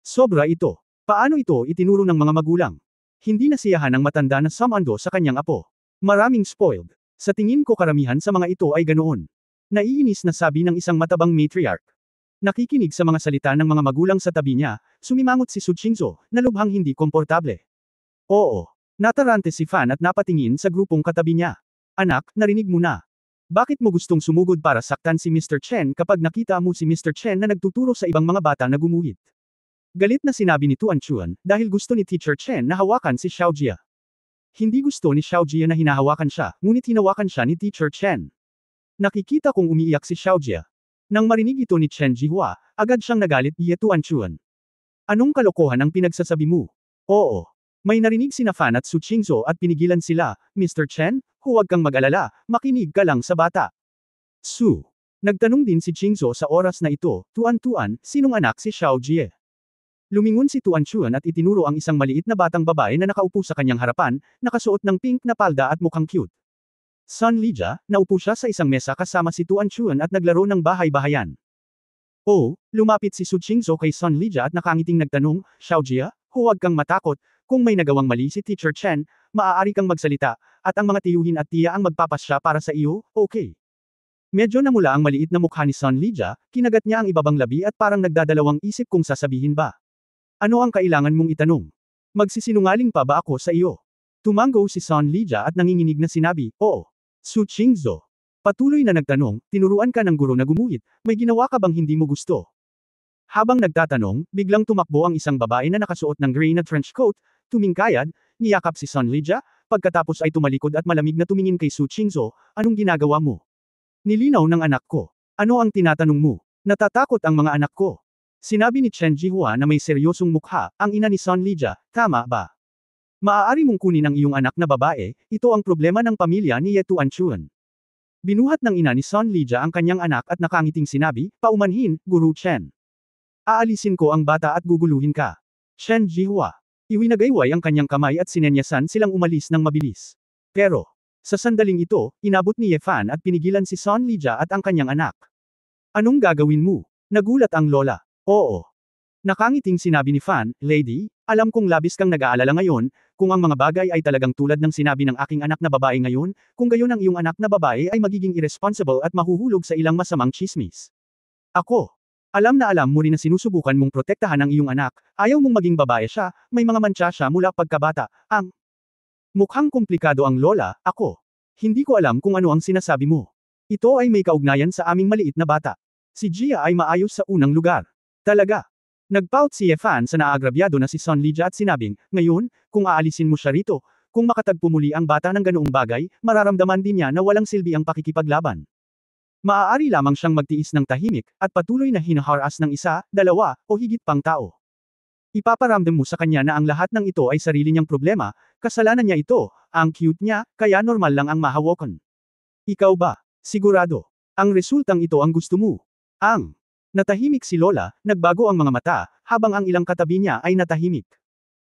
Sobra ito. Paano ito itinuro ng mga magulang? Hindi nasiyahan ang matanda na samando sa kanyang apo. Maraming spoiled. Sa tingin ko karamihan sa mga ito ay ganoon. Naiinis na sabi ng isang matabang matriarch. Nakikinig sa mga salita ng mga magulang sa tabi niya, sumimangot si Su Qingzhou, na lubhang hindi komportable. Oo. Natarante si Fan at napatingin sa grupong katabi niya. Anak, narinig mo na. Bakit mo gustong sumugod para saktan si Mr. Chen kapag nakita mo si Mr. Chen na nagtuturo sa ibang mga bata na gumuhit? Galit na sinabi ni Tuan Chuan, dahil gusto ni Teacher Chen na hawakan si Xiao Jia. Hindi gusto ni Xiao Jia na hinahawakan siya, ngunit hinawakan siya ni Teacher Chen. Nakikita kong umiiyak si Xiao Jia. Nang marinig ito ni Chen Jihua, agad siyang nagalit, Ye Tuan Chuan. Anong kalokohan ang pinagsasabi mo? Oo. May narinig sina Fan at Su Qingzhou at pinigilan sila, Mr. Chen, huwag kang mag-alala, makinig ka lang sa bata. Su. Nagtanong din si Qingzhou sa oras na ito, Tuan, sinong anak si Xiao Jia? Lumingon si Tuan Chuan at itinuro ang isang maliit na batang babae na nakaupo sa kanyang harapan, nakasuot ng pink na palda at mukhang cute. Sun Lija, naupo siya sa isang mesa kasama si Tuan Chuan at naglaro ng bahay-bahayan. Oh, lumapit si Su Qingzhou kay Sun Lija at nakangiting nagtanong, Xiao Jia, huwag kang matakot, kung may nagawang mali si Teacher Chen, maaari kang magsalita, at ang mga tiyuhin at tiya ang magpapasya para sa iyo, okay. Medyo namula ang maliit na mukha ni Sun Lija, kinagat niya ang ibabang labi at parang nagdadalawang isip kung sasabihin ba. Ano ang kailangan mong itanong? Magsisinungaling pa ba ako sa iyo? Tumango si Sun Lija at nanginginig na sinabi, oo. Su Qingzhou. Patuloy na nagtanong, tinuruan ka ng guro na gumuhit, may ginawa ka bang hindi mo gusto? Habang nagtatanong, biglang tumakbo ang isang babae na nakasuot ng gray na trench coat, tumingkayad, niyakap si Sun Lija, pagkatapos ay tumalikod at malamig na tumingin kay Su Qingzhou, anong ginagawa mo? Nilinaw ng anak ko. Ano ang tinatanong mo? Natatakot ang mga anak ko. Sinabi ni Chen Jihua na may seryosong mukha, ang ina ni Sun Lija, tama ba? Maaari mong kunin ang iyong anak na babae, ito ang problema ng pamilya ni Ye Tuan Chuan. Binuhat ng ina ni Sun Lija ang kanyang anak at nakangiting sinabi, paumanhin, Guru Chen. Aalisin ko ang bata at guguluhin ka. Chen Jihua. Iwinagayway ang kanyang kamay at sinenyasan silang umalis ng mabilis. Pero, sa sandaling ito, inabot ni Ye Fan at pinigilan si Sun Lija at ang kanyang anak. Anong gagawin mo? Nagulat ang lola. Oo. Nakangiting sinabi ni Fan, Lady, alam kong labis kang nag-aalala ngayon, kung ang mga bagay ay talagang tulad ng sinabi ng aking anak na babae ngayon, kung gayon ang iyong anak na babae ay magiging irresponsible at mahuhulog sa ilang masamang chismis. Ako. Alam na alam mo rin na sinusubukan mong protektahan ang iyong anak, ayaw mong maging babae siya, may mga mantsa siya mula pagkabata, ang mukhang komplikado ang lola, ako. Hindi ko alam kung ano ang sinasabi mo. Ito ay may kaugnayan sa aming maliit na bata. Si Gia ay maayos sa unang lugar. Talaga. Nagpout si Efan sa naagrabyado na si Son Lydia at sinabing, ngayon, kung aalisin mo siya rito, kung makatagpo muli ang bata ng ganoong bagay, mararamdaman din niya na walang silbi ang pakikipaglaban. Maaari lamang siyang magtiis ng tahimik, at patuloy na hinaharas ng isa, dalawa, o higit pang tao. Ipaparamdam mo sa kanya na ang lahat ng ito ay sarili niyang problema, kasalanan niya ito, ang cute niya, kaya normal lang ang mahawakan. Ikaw ba? Sigurado. Ang resultang ito ang gusto mo. Natahimik si Lola, nagbago ang mga mata, habang ang ilang katabi niya ay natahimik.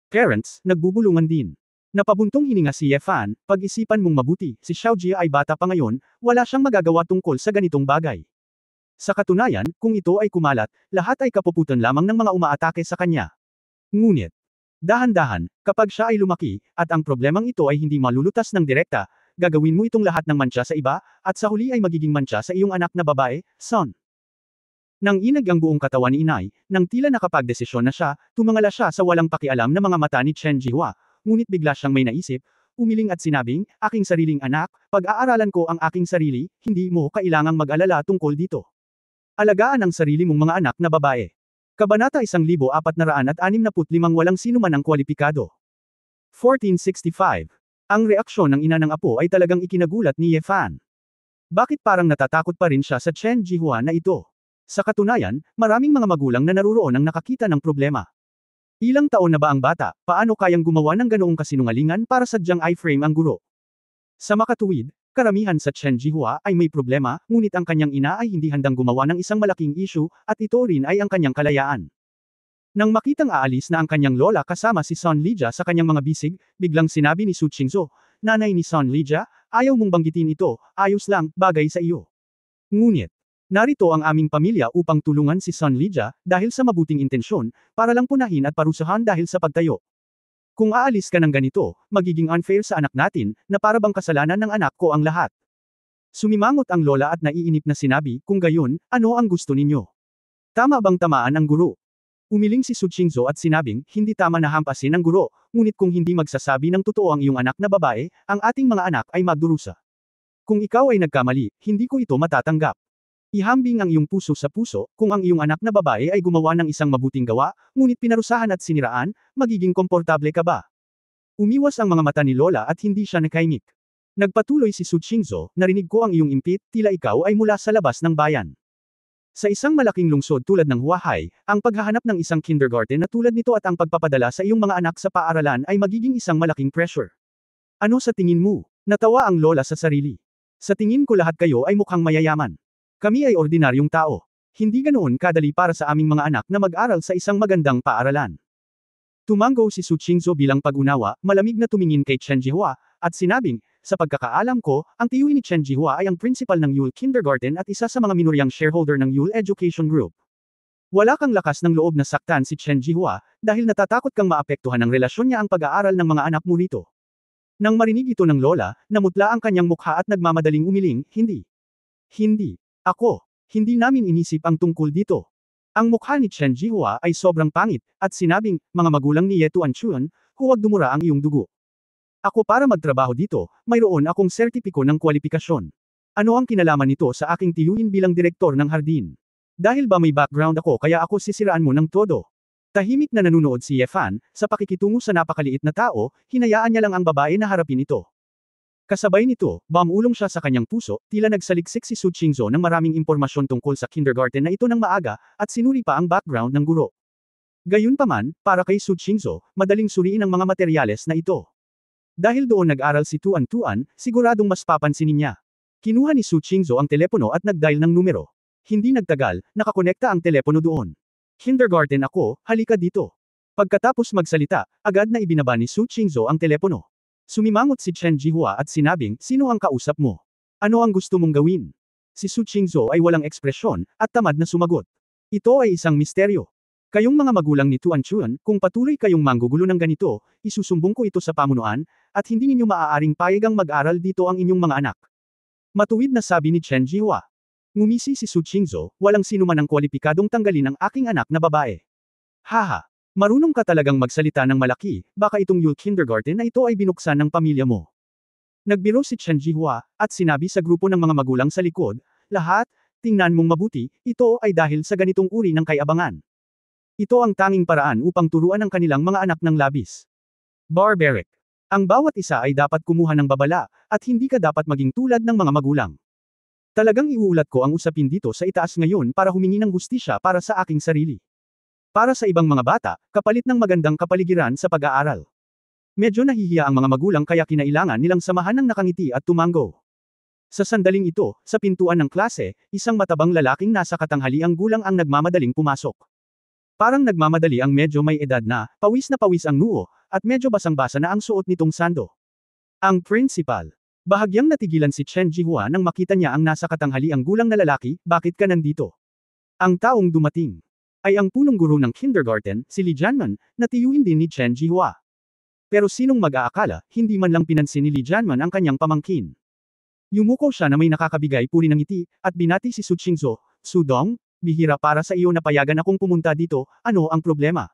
Parents, nagbubulungan din. Napabuntong hininga si Efan, pag-isipan mong mabuti, si Xiaojia ay bata pa ngayon, wala siyang magagawa tungkol sa ganitong bagay. Sa katunayan, kung ito ay kumalat, lahat ay kapuputan lamang ng mga umaatake sa kanya. Ngunit, dahan-dahan, kapag siya ay lumaki, at ang problemang ito ay hindi malulutas ng direkta, gagawin mo itong lahat ng mantsa sa iba, at sa huli ay magiging mantsa sa iyong anak na babae, Son. Nang inag ang buong katawan ni inay, nang tila nakapagdesisyon na siya, tumangala siya sa walang pakialam na mga mata ni Chen Jihua, ngunit bigla siyang may naisip, umiling at sinabing, aking sariling anak, pag-aaralan ko ang aking sarili, hindi mo kailangang mag-alala tungkol dito. Alagaan ang sarili mong mga anak na babae. Kabanata 1465 walang sinuman ang kwalipikado. 1465. Ang reaksyon ng ina ng apo ay talagang ikinagulat ni Efan. Bakit parang natatakot pa rin siya sa Chen Jihua na ito? Sa katunayan, maraming mga magulang na naruroon ang nakakita ng problema. Ilang taon na ba ang bata, paano kayang gumawa ng ganoong kasinungalingan para sadyang i-frame ang guro? Sa makatuwid, karamihan sa Chen Jihua ay may problema, ngunit ang kanyang ina ay hindi handang gumawa ng isang malaking issue, at ito rin ay ang kanyang kalayaan. Nang makitang aalis na ang kanyang lola kasama si Son Lydia sa kanyang mga bisig, biglang sinabi ni Su Qingzhou, nanay ni Son Lydia, ayaw mong banggitin ito, ayos lang, bagay sa iyo. Ngunit, narito ang aming pamilya upang tulungan si Son Lydia, dahil sa mabuting intensyon, para lang punahin at parusahan dahil sa pagtayo. Kung aalis ka ng ganito, magiging unfair sa anak natin, na para bang kasalanan ng anak ko ang lahat. Sumimangot ang lola at naiinip na sinabi, kung gayon, ano ang gusto ninyo? Tama bang tamaan ang guro? Umiling si Su Qingzhou at sinabing, hindi tama na hampasin ang guro, ngunit kung hindi magsasabi ng totoo ang iyong anak na babae, ang ating mga anak ay magdurusa. Kung ikaw ay nagkamali, hindi ko ito matatanggap. Ihambing ang iyong puso sa puso, kung ang iyong anak na babae ay gumawa ng isang mabuting gawa, ngunit pinarusahan at siniraan, magiging komportable ka ba? Umiwas ang mga mata ni Lola at hindi siya nakaimik. Nagpatuloy si Su Qingzhou, narinig ko ang iyong impit, tila ikaw ay mula sa labas ng bayan. Sa isang malaking lungsod tulad ng Huahai, ang paghahanap ng isang kindergarten na tulad nito at ang pagpapadala sa iyong mga anak sa paaralan ay magiging isang malaking pressure. Ano sa tingin mo? Natawa ang lola sa sarili. Sa tingin ko lahat kayo ay mukhang mayayaman. Kami ay ordinaryong tao. Hindi ganoon kadali para sa aming mga anak na mag-aral sa isang magandang paaralan. Tumango si Su Qingzhou bilang pag-unawa, malamig na tumingin kay Chen Jihua, at sinabing, sa pagkakaalam ko, ang tiyuhin ni Chen Jihua ay ang principal ng Yule Kindergarten at isa sa mga minoryang shareholder ng Yule Education Group. Wala kang lakas ng loob na saktan si Chen Jihua, dahil natatakot kang maapektuhan ng relasyon niya ang pag-aaral ng mga anak mo rito. Nang marinig ito ng lola, namutla ang kanyang mukha at nagmamadaling umiling, hindi. Hindi. Ako. Hindi namin inisip ang tungkol dito. Ang mukha ni Chen Jihua ay sobrang pangit, at sinabing, mga magulang ni Ye Tuanchuan, huwag dumura ang iyong dugo. Ako para magtrabaho dito, mayroon akong sertipiko ng kwalifikasyon. Ano ang kinalaman nito sa aking tiyuhin bilang direktor ng hardin? Dahil ba may background ako kaya ako sisiraan mo ng todo? Tahimik na nanunood si Efan, sa pakikitungo sa napakaliit na tao, hinayaan niya lang ang babae na harapin ito. Kasabay nito, bumulong siya sa kanyang puso, tila nagsaliksik si Su Qingzhou ng maraming impormasyon tungkol sa kindergarten na ito ng maaga, at sinuri pa ang background ng guro. Gayunpaman, para kay Su Qingzhou, madaling suriin ang mga materyales na ito. Dahil doon nag-aral si Tuan, siguradong mas papansinin niya. Kinuha ni Su Qingzhou ang telepono at nag-dial ng numero. Hindi nagtagal, nakakonekta ang telepono doon. Kindergarten ako, halika dito. Pagkatapos magsalita, agad na ibinaba ni Su Qingzhou ang telepono. Sumimangot si Chen Jihua at sinabing, sino ang kausap mo? Ano ang gusto mong gawin? Si Su Qingzhou ay walang ekspresyon, at tamad na sumagot. Ito ay isang misteryo. Kayong mga magulang ni Tuanchuan, kung patuloy kayong manggugulo ng ganito, isusumbong ko ito sa pamunuan, at hindi ninyo maaaring payagang mag-aral dito ang inyong mga anak. Matuwid na sabi ni Chen Jihua. Ngumisi si Su Qingzhou, walang sino man ang kwalipikadong tanggalin ang aking anak na babae. Haha. Marunong ka talagang magsalita ng malaki, baka itong Yule Kindergarten na ito ay binuksan ng pamilya mo. Nagbiro si Chen Jihua, at sinabi sa grupo ng mga magulang sa likod, lahat, tingnan mong mabuti, ito ay dahil sa ganitong uri ng kayabangan. Ito ang tanging paraan upang turuan ang kanilang mga anak ng labis. Barbaric. Ang bawat isa ay dapat kumuha ng babala, at hindi ka dapat maging tulad ng mga magulang. Talagang iuulat ko ang usapin dito sa itaas ngayon para humingi ng hustisya para sa aking sarili. Para sa ibang mga bata, kapalit ng magandang kapaligiran sa pag-aaral. Medyo nahihiya ang mga magulang kaya kinailangan nilang samahan ng nakangiti at tumango. Sa sandaling ito, sa pintuan ng klase, isang matabang lalaking nasa katanghaliang gulang ang nagmamadaling pumasok. Parang nagmamadali ang medyo may edad na pawis ang noo, at medyo basang-basa na ang suot nitong sando. Ang principal. Bahagyang natigilan si Chen Jihua nang makita niya ang nasa katanghaliang gulang na lalaki, bakit ka nandito? Ang taong dumating ay ang punong guro ng kindergarten, si Li Jianmen, na tiyuhin din ni Chen Jihua. Pero sinong mag-aakala, hindi man lang pinansin ni Li Jianmen ang kanyang pamangkin. Yumuko siya na may nakakabigay puri ng ngiti, at binati si Su Qingzhou, Su Dong, bihira para sa iyo na payagan akong pumunta dito, ano ang problema?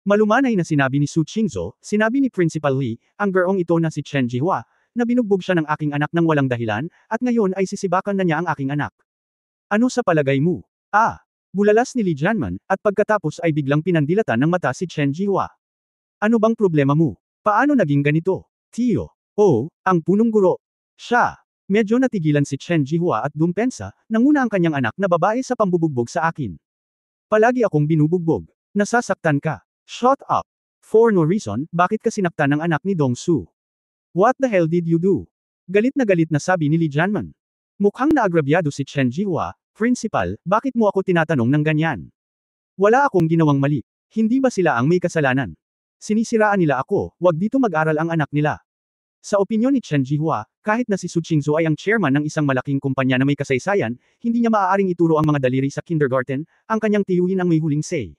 Malumanay na sinabi ni Su Qingzhou, sinabi ni Principal Li, ang girong ito na si Chen Jihua, na binugbog siya ng aking anak ng walang dahilan, at ngayon ay sisibakan na niya ang aking anak. Ano sa palagay mo? Bulalas ni Li Jianmen, at pagkatapos ay biglang pinandilatan ng mata si Chen Jihua. Ano bang problema mo? Paano naging ganito? Tiyo. Oh, ang punong guro. Siya. Medyo natigilan si Chen Jihua at dumpensa, nanguna ang kanyang anak na babae sa pambubugbog sa akin. Palagi akong binubugbog. Nasasaktan ka. Shut up. For no reason, bakit ka sinaktan ng anak ni Dong Su? What the hell did you do? Galit na sabi ni Li Jianmen. Mukhang naagrabyado si Chen Jihua, Principal, bakit mo ako tinatanong ng ganyan? Wala akong ginawang mali. Hindi ba sila ang may kasalanan? Sinisiraan nila ako, wag dito mag-aral ang anak nila. Sa opinyon ni Chen Jihua, kahit na si Su Qingzhou ay ang chairman ng isang malaking kumpanya na may kasaysayan, hindi niya maaaring ituro ang mga daliri sa kindergarten, ang kanyang tiyuhin ang may huling say.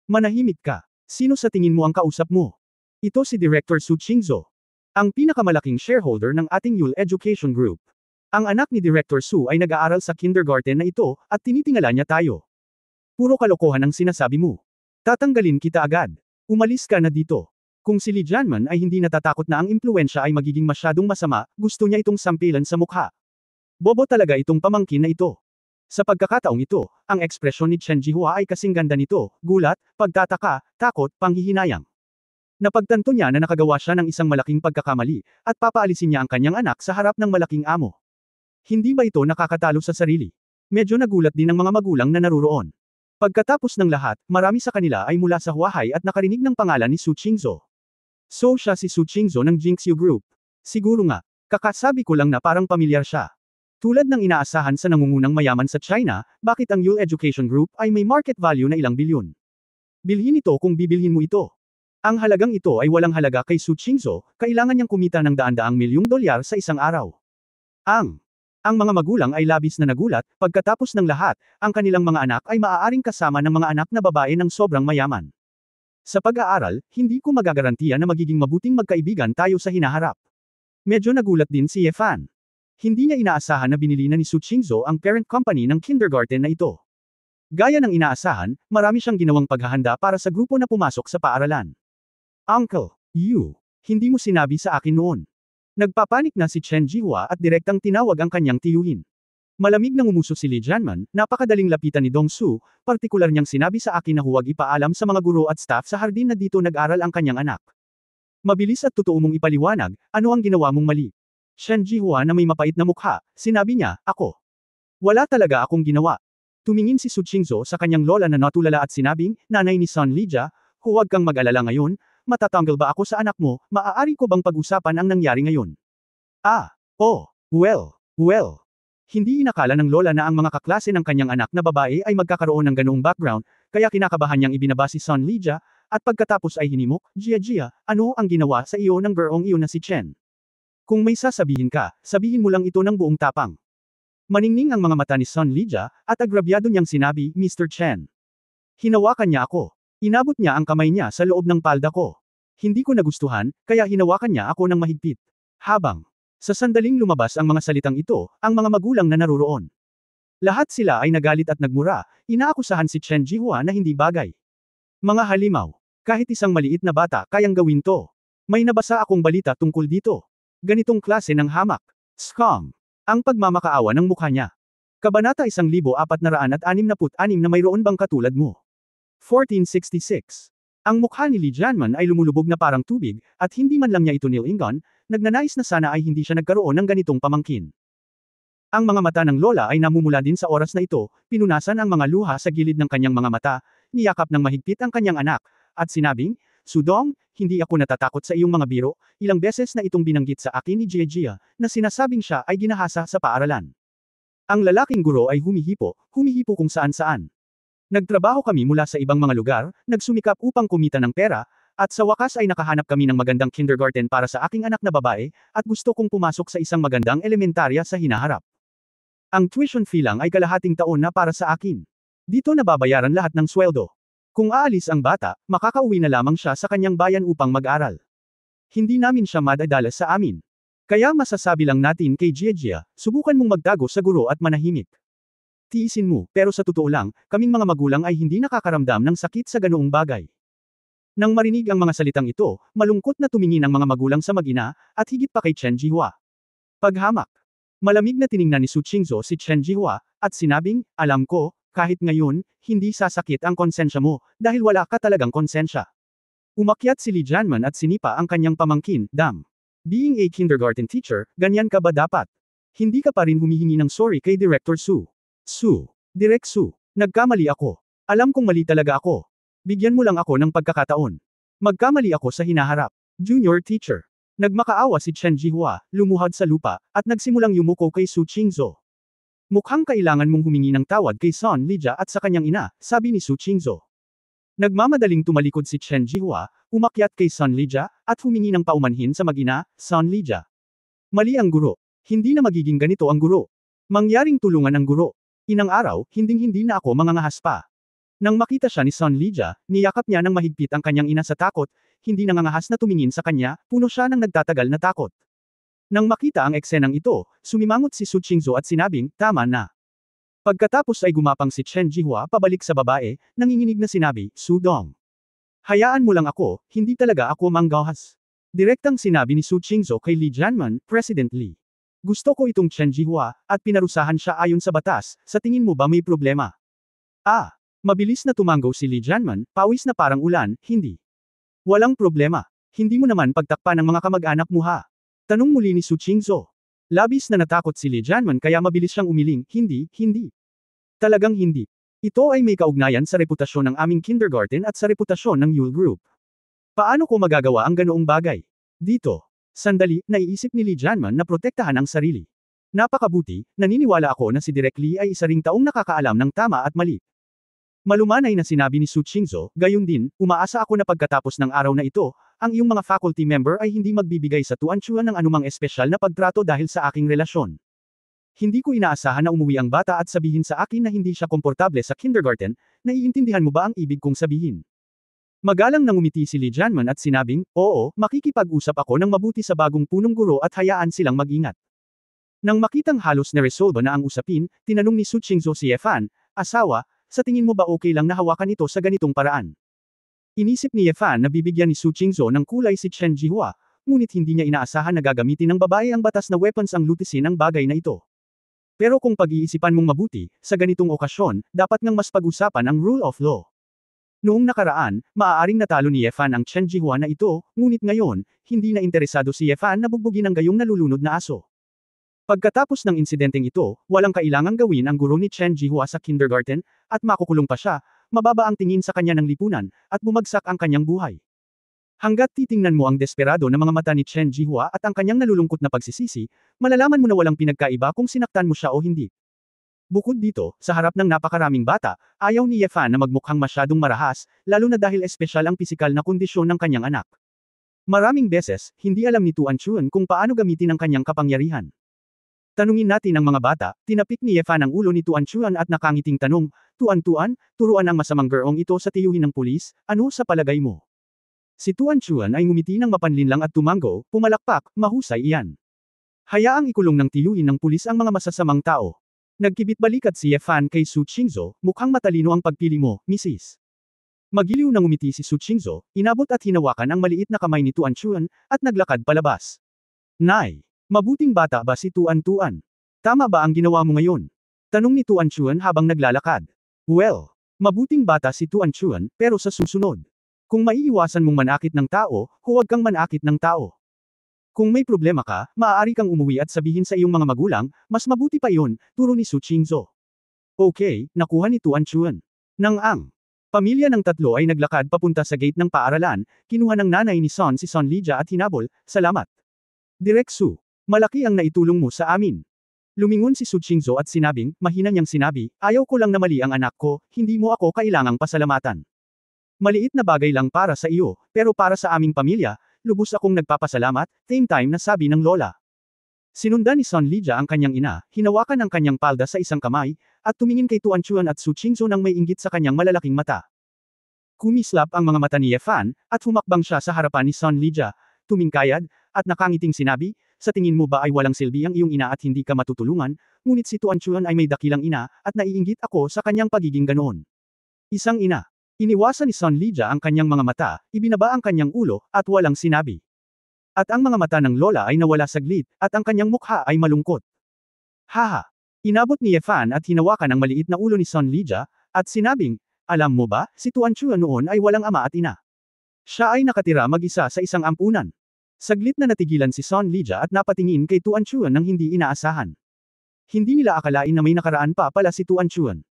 Manahimik ka. Sino sa tingin mo ang kausap mo? Ito si Director Su Qingzhou, ang pinakamalaking shareholder ng ating Yule Education Group. Ang anak ni Director Su ay nag-aaral sa kindergarten na ito, at tinitingala niya tayo. Puro kalokohan ang sinasabi mo. Tatanggalin kita agad. Umalis ka na dito. Kung si Li Jianmen ay hindi natatakot na ang impluensya ay magiging masyadong masama, gusto niya itong sampilan sa mukha. Bobo talaga itong pamangkin na ito. Sa pagkakataong ito, ang ekspresyon ni Chen Jihua ay kasing ganda nito, gulat, pagtataka, takot, panghihinayang. Napagtanto niya na nakagawa siya ng isang malaking pagkakamali, at papaalisin niya ang kanyang anak sa harap ng malaking amo. Hindi ba ito nakakatalo sa sarili? Medyo nagulat din ang mga magulang na naruroon. Pagkatapos ng lahat, marami sa kanila ay mula sa Huahai at nakarinig ng pangalan ni Su Qingzhou. So siya si Su Qingzhou ng Jinxiu Group. Siguro nga, kakasabi ko lang na parang pamilyar siya. Tulad ng inaasahan sa nangungunang mayaman sa China, bakit ang Yule Education Group ay may market value na ilang bilyon? Bilhin ito kung bibilhin mo ito. Ang halagang ito ay walang halaga kay Su Qingzhou, kailangan niyang kumita ng daan-daang milyong dolyar sa isang araw. Ang mga magulang ay labis na nagulat, pagkatapos ng lahat, ang kanilang mga anak ay maaaring kasama ng mga anak na babae ng sobrang mayaman. Sa pag-aaral, hindi ko magagarantiya na magiging mabuting magkaibigan tayo sa hinaharap. Medyo nagulat din si Ye Fan. Hindi niya inaasahan na binili na ni Su Qingzhou ang parent company ng kindergarten na ito. Gaya ng inaasahan, marami siyang ginawang paghahanda para sa grupo na pumasok sa paaralan. Uncle, hindi mo sinabi sa akin noon. Nagpapanik na si Chen Jihua at direktang tinawag ang kanyang tiyuhin. Malamig nang umuso si Li Jianmen, napakadaling lapitan ni Dong Su, partikular niyang sinabi sa akin na huwag ipaalam sa mga guro at staff sa hardin na dito nag-aral ang kanyang anak. Mabilis at totoo mong ipaliwanag, ano ang ginawa mong mali? Chen Jihua na may mapait na mukha, sinabi niya, ako. Wala talaga akong ginawa. Tumingin si Su Qingzhou sa kanyang lola na natulala at sinabing, nanay ni Son Lija, huwag kang mag-alala ngayon, matatanggal ba ako sa anak mo, maaari ko bang pag-usapan ang nangyari ngayon? Well. Hindi inakala ng lola na ang mga kaklase ng kanyang anak na babae ay magkakaroon ng ganoong background, kaya kinakabahan niyang ibinaba si Son Lija, at pagkatapos ay hinimok, Jia, ano ang ginawa sa iyo ng girong iyon na si Chen? Kung may sasabihin ka, sabihin mo lang ito ng buong tapang. Maningning ang mga mata ni Son Lija, at agrabyado niyang sinabi, Mr. Chen. Hinawakan niya ako. Inabot niya ang kamay niya sa loob ng palda ko. Hindi ko nagustuhan, kaya hinawakan niya ako ng mahigpit. Habang sa sandaling lumabas ang mga salitang ito, ang mga magulang na naruroon. Lahat sila ay nagalit at nagmura, inaakusahan si Chen Jihua na hindi bagay. Mga halimaw. Kahit isang maliit na bata kayang gawin to. May nabasa akong balita tungkol dito. Ganitong klase ng hamak. Scum. Ang pagmamakaawa ng mukha niya. Kabanata 1466 na mayroon bang katulad mo? 1466. Ang mukha ni Li Jianmen ay lumulubog na parang tubig, at hindi man lang niya ito nilingon, nagnanais na sana ay hindi siya nagkaroon ng ganitong pamangkin. Ang mga mata ng lola ay namumula din sa oras na ito, pinunasan ang mga luha sa gilid ng kanyang mga mata, niyakap ng mahigpit ang kanyang anak, at sinabing, Sudong, hindi ako natatakot sa iyong mga biro, ilang beses na itong binanggit sa akin ni Jiejia, na sinasabing siya ay ginahasa sa paaralan. Ang lalaking guro ay humihipo kung saan-saan. Nagtrabaho kami mula sa ibang mga lugar, nagsumikap upang kumita ng pera, at sa wakas ay nakahanap kami ng magandang kindergarten para sa aking anak na babae, at gusto kong pumasok sa isang magandang elementarya sa hinaharap. Ang tuition fee lang ay kalahating taon na para sa akin. Dito nababayaran lahat ng sweldo. Kung aalis ang bata, makakauwi na lamang siya sa kanyang bayan upang mag-aral. Hindi namin siya madadala sa amin. Kaya masasabi lang natin kay Jiejia, subukan mong magtago sa guro at manahimik. Tiisin mo, pero sa totoo lang, kaming mga magulang ay hindi nakakaramdam ng sakit sa ganoong bagay. Nang marinig ang mga salitang ito, malungkot na tumingin ang mga magulang sa mag-ina, at higit pa kay Chen Jihua. Paghamak. Malamig na tiningnan ni Su Qingzhou si Chen Jihua, at sinabing, alam ko, kahit ngayon, hindi sasakit ang konsensya mo, dahil wala ka talagang konsensya. Umakyat si Li Jianmen at sinipa ang kanyang pamangkin, Dam. Being a kindergarten teacher, ganyan ka ba dapat? Hindi ka pa rin humihingi ng sorry kay Director Su. Direk Su, nagkamali ako. Alam kong mali talaga ako. Bigyan mo lang ako ng pagkakataon. Magkamali ako sa hinaharap. Junior teacher. Nagmakaawa si Chen Jihua, lumuhad sa lupa, at nagsimulang yumuko kay Su Qingzhou. Mukhang kailangan mong humingi ng tawad kay Son Lija at sa kanyang ina, sabi ni Su Qingzhou. Nagmamadaling tumalikod si Chen Jihua, umakyat kay Son Lija, at humingi ng paumanhin sa mag-ina, Son Lija. Mali ang guro. Hindi na magiging ganito ang guro. Mangyaring tulungan ang guro. Inang araw, hinding-hindi na ako mangangahas pa. Nang makita siya ni Son Lija, niyakap niya ng mahigpit ang kanyang ina sa takot, hindi nangangahas na tumingin sa kanya, puno siya ng nagtatagal na takot. Nang makita ang eksenang ito, sumimangot si Su Qingzhou at sinabing, tama na. Pagkatapos ay gumapang si Chen Jihua pabalik sa babae, nanginginig na sinabi, Sudong. Hayaan mo lang ako, hindi talaga ako manggahas. Direktang sinabi ni Su Qingzhou kay Li Jianmen, President Li. Gusto ko itong Chen Jihua, at pinarusahan siya ayon sa batas, sa tingin mo ba may problema? Mabilis na tumanggaw si Li Jianmen, pawis na parang ulan, hindi. Walang problema. Hindi mo naman pagtakpan ng mga kamag-anak mo ha? Tanong muli ni Su Qingzhou. Labis na natakot si Li Jianmen kaya mabilis siyang umiling, hindi. Talagang hindi. Ito ay may kaugnayan sa reputasyon ng aming kindergarten at sa reputasyon ng Yule Group. Paano ko magagawa ang ganoong bagay? Dito. Sandali, naiisip ni Li Jianmen na protektahan ang sarili. Napakabuti, naniniwala ako na si Direk Li ay isa ring taong nakakaalam ng tama at mali. Malumanay na sinabi ni Su Qingzhou, gayon din, umaasa ako na pagkatapos ng araw na ito, ang iyong mga faculty member ay hindi magbibigay sa tuan-chuan ng anumang espesyal na pagtrato dahil sa aking relasyon. Hindi ko inaasahan na umuwi ang bata at sabihin sa akin na hindi siya komportable sa kindergarten, naiintindihan mo ba ang ibig kong sabihin? Magalang nang umiti si Li Jianmen at sinabing, oo, makikipag-usap ako ng mabuti sa bagong punong guro at hayaan silang mag-ingat. Nang makitang halos na-resolve na ang usapin, tinanong ni Su Qingzhou si Yefan, asawa, sa tingin mo ba okay lang na hawakan ito sa ganitong paraan? Inisip ni Yefan na bibigyan ni Su Qingzhou ng kulay si Chen Jihua, ngunit hindi niya inaasahan na gagamitin ng babae ang batas na weapons ang lutisin ang bagay na ito. Pero kung pag-iisipan mong mabuti, sa ganitong okasyon, dapat ngang mas pag-usapan ang rule of law. Noong nakaraan, maaaring natalo ni Yefan ang Chen Jihua na ito, ngunit ngayon, hindi na interesado si Yefan na bugbugin ang gayong nalulunod na aso. Pagkatapos ng insidenteng ito, walang kailangang gawin ang guro ni Chen Jihua sa kindergarten, at makukulong pa siya, mababa ang tingin sa kanya ng lipunan, at bumagsak ang kanyang buhay. Hanggat titingnan mo ang desperado na mga mata ni Chen Jihua at ang kanyang nalulungkot na pagsisisi, malalaman mo na walang pinagkaiba kung sinaktan mo siya o hindi. Bukod dito, sa harap ng napakaraming bata, ayaw ni Yefan na magmukhang masyadong marahas, lalo na dahil espesyal ang pisikal na kondisyon ng kanyang anak. Maraming beses, hindi alam ni Tuan Chun kung paano gamitin ang kanyang kapangyarihan. Tanungin natin ang mga bata, tinapik ni Yefan ang ulo ni Tuan Chun at nakangiting tanong, Tuan, turuan ang masamang gerong ito sa tiyuhin ng pulis, ano sa palagay mo? Si Tuan Chun ay ngumiti ng mapanlinlang at tumanggo, pumalakpak, mahusay iyan. Hayaang ikulong ng tiyuhin ng pulis ang mga masasamang tao. Nagkibit balikat si Ye Fan kay Su Qingzhou, mukhang matalino ang pagpili mo, Mrs. Magiliw nang umiti si Su Qingzhou, inabot at hinawakan ang maliit na kamay ni Tuan Chuan, at naglakad palabas. Nay! Mabuting bata ba si Tuan Tuan? Tama ba ang ginawa mo ngayon? Tanong ni Tuan Chuan habang naglalakad. Well, mabuting bata si Tuan Chuan, pero sa susunod. Kung maiiwasan mong manakit ng tao, huwag kang manakit ng tao. Kung may problema ka, maaari kang umuwi at sabihin sa iyong mga magulang, mas mabuti pa iyon, turo ni Su Qingzhou. Okay, nakuha ni Tuan Chuan. Nang ang pamilya ng tatlo ay naglakad papunta sa gate ng paaralan, kinuha ng nanay ni Son si Son Lija at hinabol, salamat. Direk Su, malaki ang naitulong mo sa amin. Lumingon si Su Qingzhou at sinabing, mahina niyang sinabi, ayaw ko lang na mali ang anak ko, hindi mo ako kailangang pasalamatan. Maliit na bagay lang para sa iyo, pero para sa aming pamilya, lubos akong nagpapasalamat, same time na sabi ng lola. Sinundan ni Son Lija ang kanyang ina, hinawakan ang kanyang palda sa isang kamay, at tumingin kay Tuan Chuan at Su Qingzhou nang may inggit sa kanyang malalaking mata. Kumislap ang mga mata ni Ye Fan, at humakbang siya sa harapan ni Son Lija, tumingkayad, at nakangiting sinabi, sa tingin mo ba ay walang silbi ang iyong ina at hindi ka matutulungan, ngunit si Tuan Chuan ay may dakilang ina, at naiinggit ako sa kanyang pagiging ganoon. Isang ina. Iniwasan ni Son Lija ang kanyang mga mata, ibinaba ang kanyang ulo, at walang sinabi. At ang mga mata ng lola ay nawala saglit, at ang kanyang mukha ay malungkot. Haha! Inabot ni Ye Fan at hinawakan ang maliit na ulo ni Son Lija, at sinabing, alam mo ba, si Tuan Chuan noon ay walang ama at ina. Siya ay nakatira mag-isa sa isang ampunan. Saglit na natigilan si Son Lija at napatingin kay Tuan Chuan nang hindi inaasahan. Hindi nila akalain na may nakaraan pa pala si Tuan Chuan.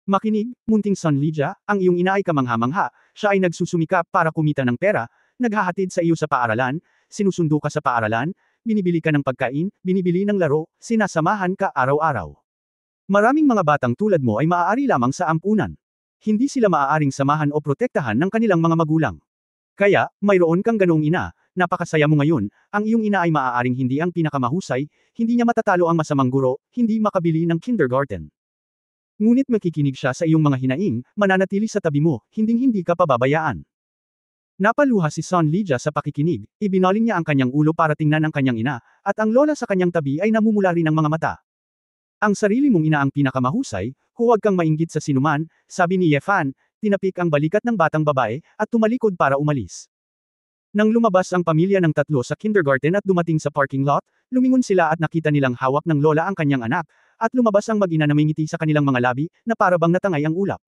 Makinig, munting Son Lija, ang iyong ina ay kamangha-mangha, siya ay nagsusumikap para kumita ng pera, naghahatid sa iyo sa paaralan, sinusundo ka sa paaralan, binibili ka ng pagkain, binibili ng laro, sinasamahan ka araw-araw. Maraming mga batang tulad mo ay maaari lamang sa ampunan. Hindi sila maaaring samahan o protektahan ng kanilang mga magulang. Kaya, mayroon kang ganoong ina, napakasaya mo ngayon, ang iyong ina ay maaaring hindi ang pinakamahusay, hindi niya matatalo ang masamang guro, hindi makabili ng kindergarten. Ngunit makikinig siya sa iyong mga hinaing, mananatili sa tabi mo, hinding-hindi ka pababayaan. Napaluha si Son Lija sa pakikinig, ibinaling niya ang kanyang ulo para tingnan ang kanyang ina, at ang lola sa kanyang tabi ay namumula rin ang mga mata. Ang sarili mong ina ang pinakamahusay, huwag kang mainggit sa sinuman, sabi ni Ye Fan, tinapik ang balikat ng batang babae, at tumalikod para umalis. Nang lumabas ang pamilya ng tatlo sa kindergarten at dumating sa parking lot, lumingon sila at nakita nilang hawak ng lola ang kanyang anak, at lumabas ang mag-ina na may ngiti sa kanilang mga labi, na para bang natangay ang ulap.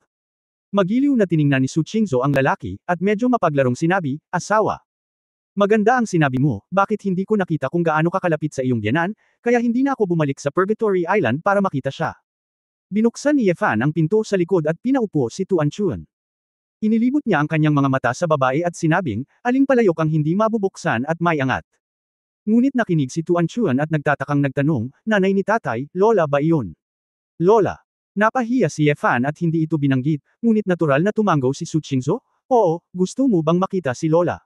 Magiliw na tiningnan ni Su Qingzhou ang lalaki, at medyo mapaglarong sinabi, asawa. Maganda ang sinabi mo, bakit hindi ko nakita kung gaano kakalapit sa iyong biyanan, kaya hindi na ako bumalik sa Purgatory Island para makita siya. Binuksan ni Ye Fan ang pinto sa likod at pinaupo si Tuan Chuan. Inilibot niya ang kanyang mga mata sa babae at sinabing, aling palayok ang hindi mabubuksan at may angat. Ngunit nakinig si Tuan Chuan at nagtatakang nagtanong, nanay ni tatay, lola ba iyon? Lola. Napahiya si Ye Fan at hindi ito binanggit, ngunit natural na tumanggaw si Su Qingzhou, oo, gusto mo bang makita si lola?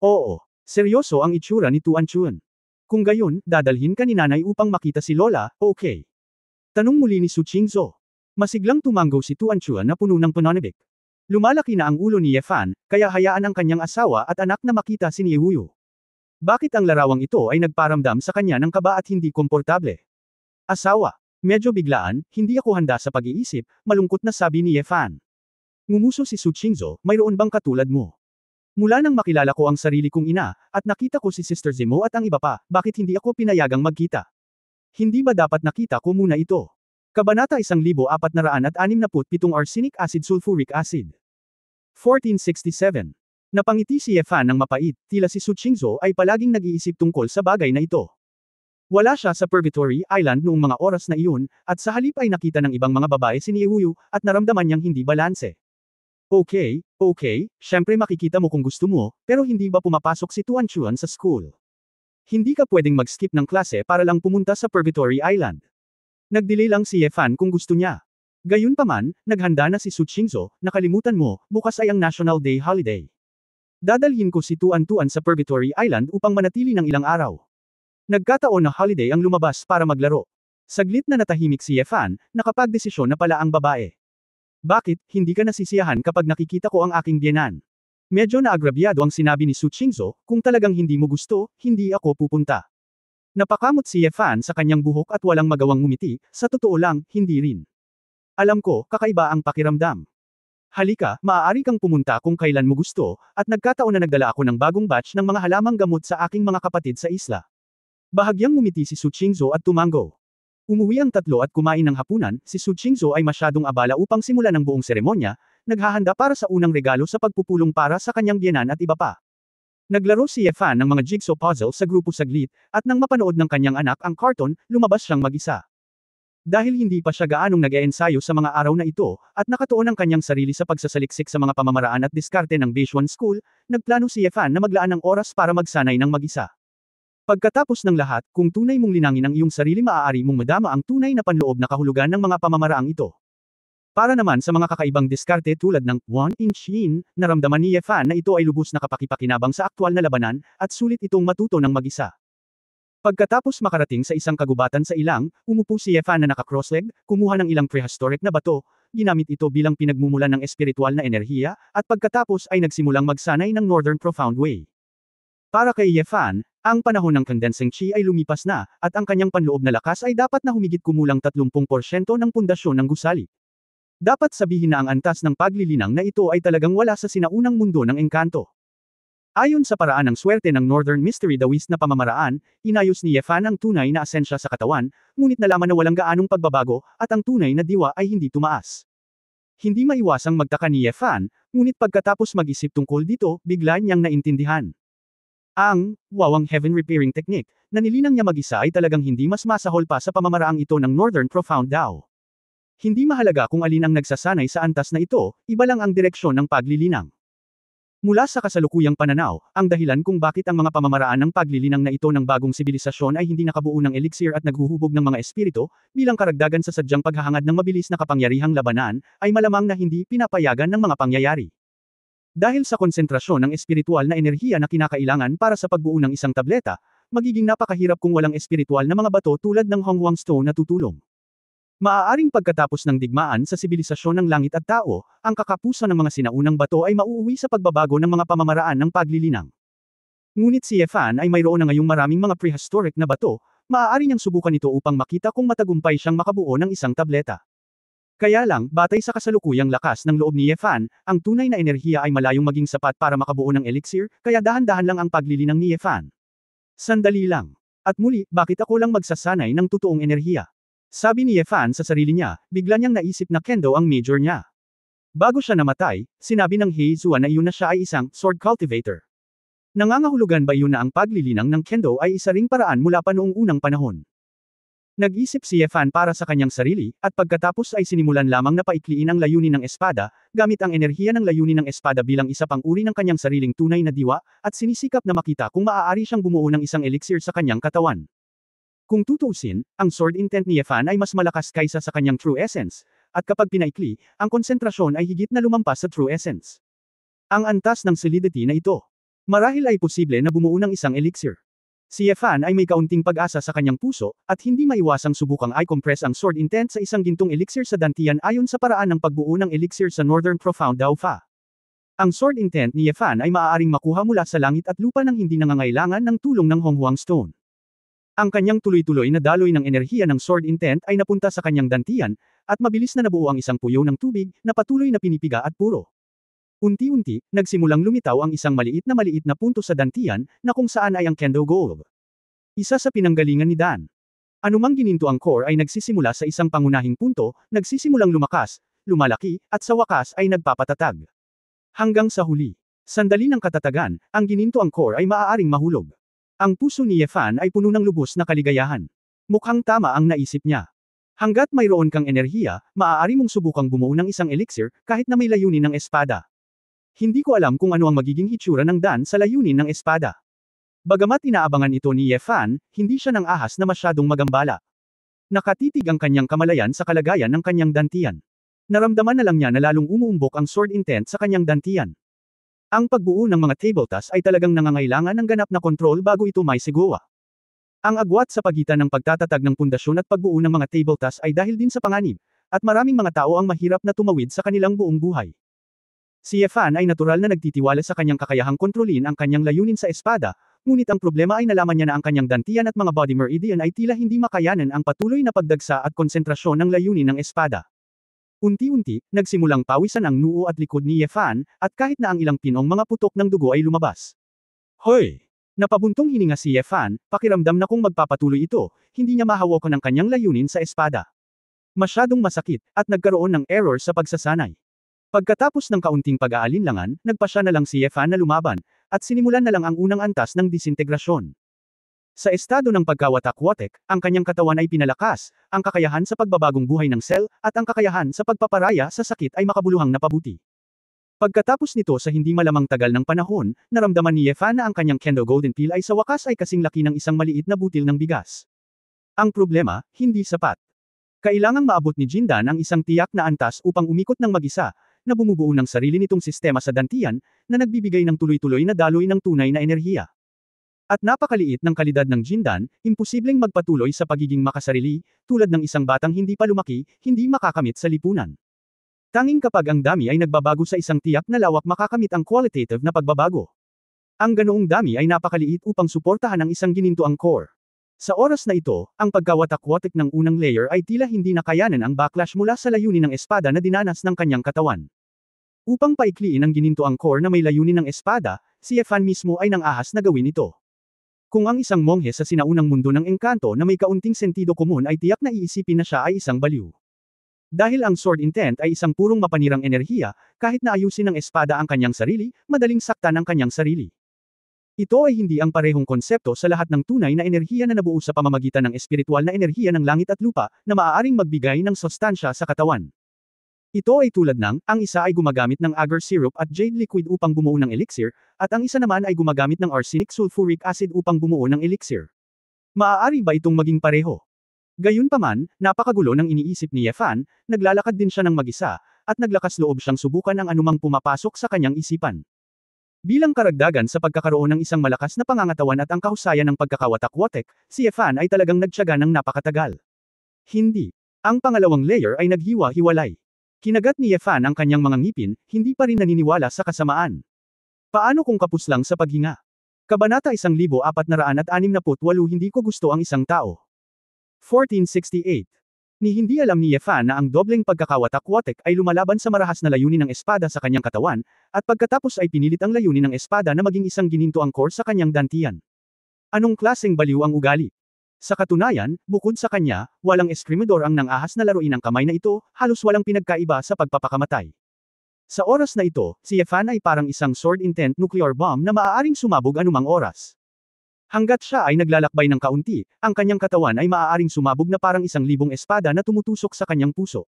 Oo. Seryoso ang itsura ni Tuan Chuan. Kung gayon, dadalhin ka ni nanay upang makita si lola, okay. Tanong muli ni Su Qingzhou. Masiglang tumanggaw si Tuan Chuan na puno ng pananabik. Lumalaki na ang ulo ni Ye Fan, kaya hayaan ang kanyang asawa at anak na makita si Ye Wuyu. Bakit ang larawang ito ay nagparamdam sa kanya ng kaba at hindi komportable? Asawa. Medyo biglaan, hindi ako handa sa pag-iisip, malungkot na sabi ni Ye Fan. Ngumuso si Su Qingzhou, mayroon bang katulad mo? Mula nang makilala ko ang sarili kong ina, at nakita ko si Sister Zemo at ang iba pa, bakit hindi ako pinayagang magkita? Hindi ba dapat nakita ko muna ito? Kabanata 1467 Arsenic acid sulfuric acid. 1467. Napangiti si Ye Fan ng mapait, tila si Su Qingzhou ay palaging nag-iisip tungkol sa bagay na ito. Wala siya sa Purgatory Island noong mga oras na iyon, at sa halip ay nakita ng ibang mga babae si Ye Wuyu, at naramdaman niyang hindi balanse. Okay, syempre makikita mo kung gusto mo, pero hindi ba pumapasok si Tuan Chuan sa school? Hindi ka pwedeng mag-skip ng klase para lang pumunta sa Purgatory Island. Nagdelay lang si Ye Fan kung gusto niya. Gayunpaman, naghanda na si Su Qingzhou, nakalimutan mo, bukas ay ang National Day holiday. Dadalhin ko si Tuan Tuan sa Purgatory Island upang manatili ng ilang araw. Nagkataon na holiday ang lumabas para maglaro. Saglit na natahimik si Ye Fan, nakapagdesisyon na pala ang babae. Bakit, hindi ka nasisiyahan kapag nakikita ko ang aking biyenan? Medyo naagrabyado ang sinabi ni Su Qingzhou, kung talagang hindi mo gusto, hindi ako pupunta. Napakamot si Yefan sa kanyang buhok at walang magawang ngumiti, sa totoo lang, hindi rin. Alam ko, kakaiba ang pakiramdam. Halika, maaari kang pumunta kung kailan mo gusto, at nagkataon na nagdala ako ng bagong batch ng mga halamang gamot sa aking mga kapatid sa isla. Bahagyang ngumiti si Su Qingzhou at tumango. Umuwi ang tatlo at kumain ng hapunan, si Su Qingzhou ay masyadong abala upang simulan ang buong seremonya, naghahanda para sa unang regalo sa pagpupulong para sa kanyang biyenan at iba pa. Naglaro si Yefan ng mga jigsaw puzzle sa grupo saglit, at nang mapanood ng kanyang anak ang karton, lumabas siyang mag-isa. Dahil hindi pa siya gaanong nag-eensayo sa mga araw na ito, at nakatuon ang kanyang sarili sa pagsasaliksik sa mga pamamaraan at diskarte ng Beishuan School, nagplano si Yefan na maglaan ng oras para magsanay ng mag-isa. Pagkatapos ng lahat, kung tunay mong linangin ang iyong sarili, maaari mong madama ang tunay na panloob na kahulugan ng mga pamamaraang ito. Para naman sa mga kakaibang diskarte tulad ng 1-inch yin, naramdaman ni Yefan na ito ay lubos na kapakipakinabang sa aktwal na labanan, at sulit itong matuto ng mag-isa. Pagkatapos makarating sa isang kagubatan sa ilang, umupo si Yefan na naka-crossleg, kumuha ng ilang prehistoric na bato, ginamit ito bilang pinagmumulan ng espiritual na enerhiya, at pagkatapos ay nagsimulang magsanay ng Northern Profound Way. Para kay Yefan, ang panahon ng condensing chi ay lumipas na, at ang kanyang panloob na lakas ay dapat na humigit kumulang 30% ng pundasyon ng gusali. Dapat sabihin na ang antas ng paglilinang na ito ay talagang wala sa sinaunang mundo ng engkanto. Ayon sa paraan ng swerte ng Northern Mystery Taoist na pamamaraan, inayos ni Yefan ang tunay na asensya sa katawan, ngunit nalaman na walang gaanong pagbabago, at ang tunay na diwa ay hindi tumaas. Hindi maiwasang magtaka ni Yefan, ngunit pagkatapos mag-isip tungkol dito, bigla niyang naintindihan. Ang wawang heaven repairing technique na nilinang niya mag-isa ay talagang hindi mas masahol pa sa pamamaraang ito ng Northern Profound Tao. Hindi mahalaga kung alin ang nagsasanay sa antas na ito, iba lang ang direksyon ng paglilinang. Mula sa kasalukuyang pananaw, ang dahilan kung bakit ang mga pamamaraan ng paglilinang na ito ng bagong sibilisasyon ay hindi nakabuo ng elixir at naghuhubog ng mga espiritu, bilang karagdagan sa sadyang paghahangad ng mabilis na kapangyarihang labanan, ay malamang na hindi pinapayagan ng mga pangyayari. Dahil sa konsentrasyon ng espiritual na enerhiya na kinakailangan para sa pagbuo ng isang tableta, magiging napakahirap kung walang espiritual na mga bato tulad ng Honghuang Stone na tutulong. Maaaring pagkatapos ng digmaan sa sibilisasyon ng langit at tao, ang kakapusan ng mga sinaunang bato ay mauuwi sa pagbabago ng mga pamamaraan ng paglilinang. Ngunit si Yefan ay mayroon na ngayong maraming mga prehistoric na bato, maaari niyang subukan ito upang makita kung matagumpay siyang makabuo ng isang tableta. Kaya lang, batay sa kasalukuyang lakas ng loob ni Yefan, ang tunay na enerhiya ay malayong maging sapat para makabuo ng elixir, kaya dahan-dahan lang ang paglilinang ni Yefan. Sandali lang. At muli, bakit ako lang magsasanay ng totoong enerhiya? Sabi ni Yefan sa sarili niya, bigla niyang naisip na kendo ang major niya. Bago siya namatay, sinabi ng He Zuan na iyon na siya ay isang sword cultivator. Nangangahulugan ba iyon na ang paglilinang ng kendo ay isa ring paraan mula pa noong unang panahon? Nag-isip si Yefan para sa kanyang sarili, at pagkatapos ay sinimulan lamang na paikliin ang layunin ng espada, gamit ang enerhiya ng layunin ng espada bilang isa pang uri ng kanyang sariling tunay na diwa, at sinisikap na makita kung maaari siyang bumuo ng isang elixir sa kanyang katawan. Kung tutuusin, ang sword intent ni Yefan ay mas malakas kaysa sa kanyang true essence, at kapag pinaikli, ang konsentrasyon ay higit na lumampas sa true essence. Ang antas ng solidity na ito. Marahil ay posible na bumuo ng isang elixir. Si Yefan ay may kaunting pag-asa sa kanyang puso, at hindi maiwasang subukang i-compress ang sword intent sa isang gintong elixir sa dantian ayon sa paraan ng pagbuo ng elixir sa Northern Profound Dao Fa. Ang sword intent ni Yefan ay maaaring makuha mula sa langit at lupa nang hindi nangangailangan ng tulong ng Honghuang Stone. Ang kanyang tuloy-tuloy na daloy ng enerhiya ng sword intent ay napunta sa kanyang dantian, at mabilis na nabuo ang isang puyo ng tubig, na patuloy na pinipiga at puro. Unti-unti, nagsimulang lumitaw ang isang maliit na punto sa dantian, na kung saan ay ang kendo gold. Isa sa pinanggalingan ni Dan. Anumang gininto ang core ay nagsisimula sa isang pangunahing punto, nagsisimulang lumakas, lumalaki, at sa wakas ay nagpapatatag. Hanggang sa huli. Sandali ng katatagan, ang gininto ang core ay maaaring mahulog. Ang puso ni Yefan ay puno ng lubos na kaligayahan. Mukhang tama ang naisip niya. Hanggat mayroon kang enerhiya, maaari mong subukang bumuo ng isang elixir, kahit na may layunin ng espada. Hindi ko alam kung ano ang magiging hitsura ng Dan sa layunin ng espada. Bagamat inaabangan ito ni Yefan, hindi siya nang ahas na masyadong magambala. Nakatitig ang kanyang kamalayan sa kalagayan ng kanyang dantian. Naramdaman na lang niya na lalong umuumbok ang sword intent sa kanyang dantian. Ang pagbuo ng mga tabletas ay talagang nangangailangan ng ganap na kontrol bago ito may sigawa. Ang agwat sa pagitan ng pagtatatag ng pundasyon at pagbuo ng mga tabletas ay dahil din sa panganib, at maraming mga tao ang mahirap na tumawid sa kanilang buong buhay. Si Yefan ay natural na nagtitiwala sa kanyang kakayahang kontrolin ang kanyang layunin sa espada, ngunit ang problema ay nalaman niya na ang kanyang dantian at mga body meridian ay tila hindi makayanan ang patuloy na pagdagsa at konsentrasyon ng layunin ng espada. Unti-unti, nagsimulang pawisan ang noo at likod ni Ye Fan, at kahit na ang ilang pinong mga putok ng dugo ay lumabas. Hoy! Napabuntong hininga si Ye Fan, pakiramdam na kung magpapatuloy ito, hindi niya mahawakan ang kanyang layunin sa espada. Masyadong masakit, at nagkaroon ng error sa pagsasanay. Pagkatapos ng kaunting pag-aalinlangan, nagpasya na lang si Ye Fan na lumaban, at sinimulan na lang ang unang antas ng disintegrasyon. Sa estado ng pagkawatak-watek, ang kanyang katawan ay pinalakas, ang kakayahan sa pagbabagong buhay ng sel, at ang kakayahan sa pagpaparaya sa sakit ay makabuluhang napabuti. Pagkatapos nito sa hindi malamang tagal ng panahon, naramdaman ni Ye Fan na ang kanyang Kendo Golden Pill ay sa wakas ay kasing laki ng isang maliit na butil ng bigas. Ang problema, hindi sapat. Kailangang maabot ni Jindan ang isang tiyak na antas upang umikot ng mag-isa, na bumubuo ng sarili nitong sistema sa dantian, na nagbibigay ng tuloy-tuloy na daloy ng tunay na enerhiya. At napakaliit ng kalidad ng Jindan, imposibleng magpatuloy sa pagiging makasarili, tulad ng isang batang hindi pa lumaki, hindi makakamit sa lipunan. Tanging kapag ang dami ay nagbabago sa isang tiyak na lawak makakamit ang qualitative na pagbabago. Ang ganoong dami ay napakaliit upang suportahan ang isang ginintuang core. Sa oras na ito, ang pagkawatak-watak ng unang layer ay tila hindi nakayanan ang backlash mula sa layunin ng espada na dinanas ng kanyang katawan. Upang paikliin ang ginintuang core na may layunin ng espada, si Ye Fan mismo ay nang-ahas na gawin ito. Kung ang isang monghe sa sinaunang mundo ng engkanto na may kaunting sentido komun ay tiyak na iisipin na siya ay isang baliw. Dahil ang sword intent ay isang purong mapanirang enerhiya, kahit na ayusin ng espada ang kanyang sarili, madaling saktan ang kanyang sarili. Ito ay hindi ang parehong konsepto sa lahat ng tunay na enerhiya na nabuo sa pamamagitan ng espiritual na enerhiya ng langit at lupa, na maaaring magbigay ng sustansya sa katawan. Ito ay tulad ng, ang isa ay gumagamit ng agar syrup at jade liquid upang bumuo ng elixir, at ang isa naman ay gumagamit ng arsenic sulfuric acid upang bumuo ng elixir. Maaari ba itong maging pareho? Gayunpaman, napakagulo ng iniisip ni Ye Fan, naglalakad din siya ng mag-isa, at naglakas loob siyang subukan ang anumang pumapasok sa kanyang isipan. Bilang karagdagan sa pagkakaroon ng isang malakas na pangangatawan at ang kahusayan ng pagkakawatak-watek, si Ye Fan ay talagang nagtiyaga ng napakatagal. Hindi. Ang pangalawang layer ay naghiwa-hiwalay. Kinagat ni Ye Fan ang kanyang mga ngipin, hindi pa rin naniniwala sa kasamaan. Paano kung kapos lang sa paghinga? Kabanata 1468, hindi ko gusto ang isang tao. 1468. Ni hindi alam ni Ye Fan na ang dobleng pagkakawatak-watek ay lumalaban sa marahas na layunin ng espada sa kanyang katawan, at pagkatapos ay pinilit ang layunin ng espada na maging isang ginintuang core sa kanyang dantian. Anong klaseng baliw ang ugali? Sa katunayan, bukod sa kanya, walang eskrimador ang nang-ahas na laruin ang kamay na ito, halos walang pinagkaiba sa pagpapakamatay. Sa oras na ito, si Ye Fan ay parang isang sword intent nuclear bomb na maaaring sumabog anumang oras. Hanggat siya ay naglalakbay ng kaunti, ang kanyang katawan ay maaaring sumabog na parang 1,000 espada na tumutusok sa kanyang puso.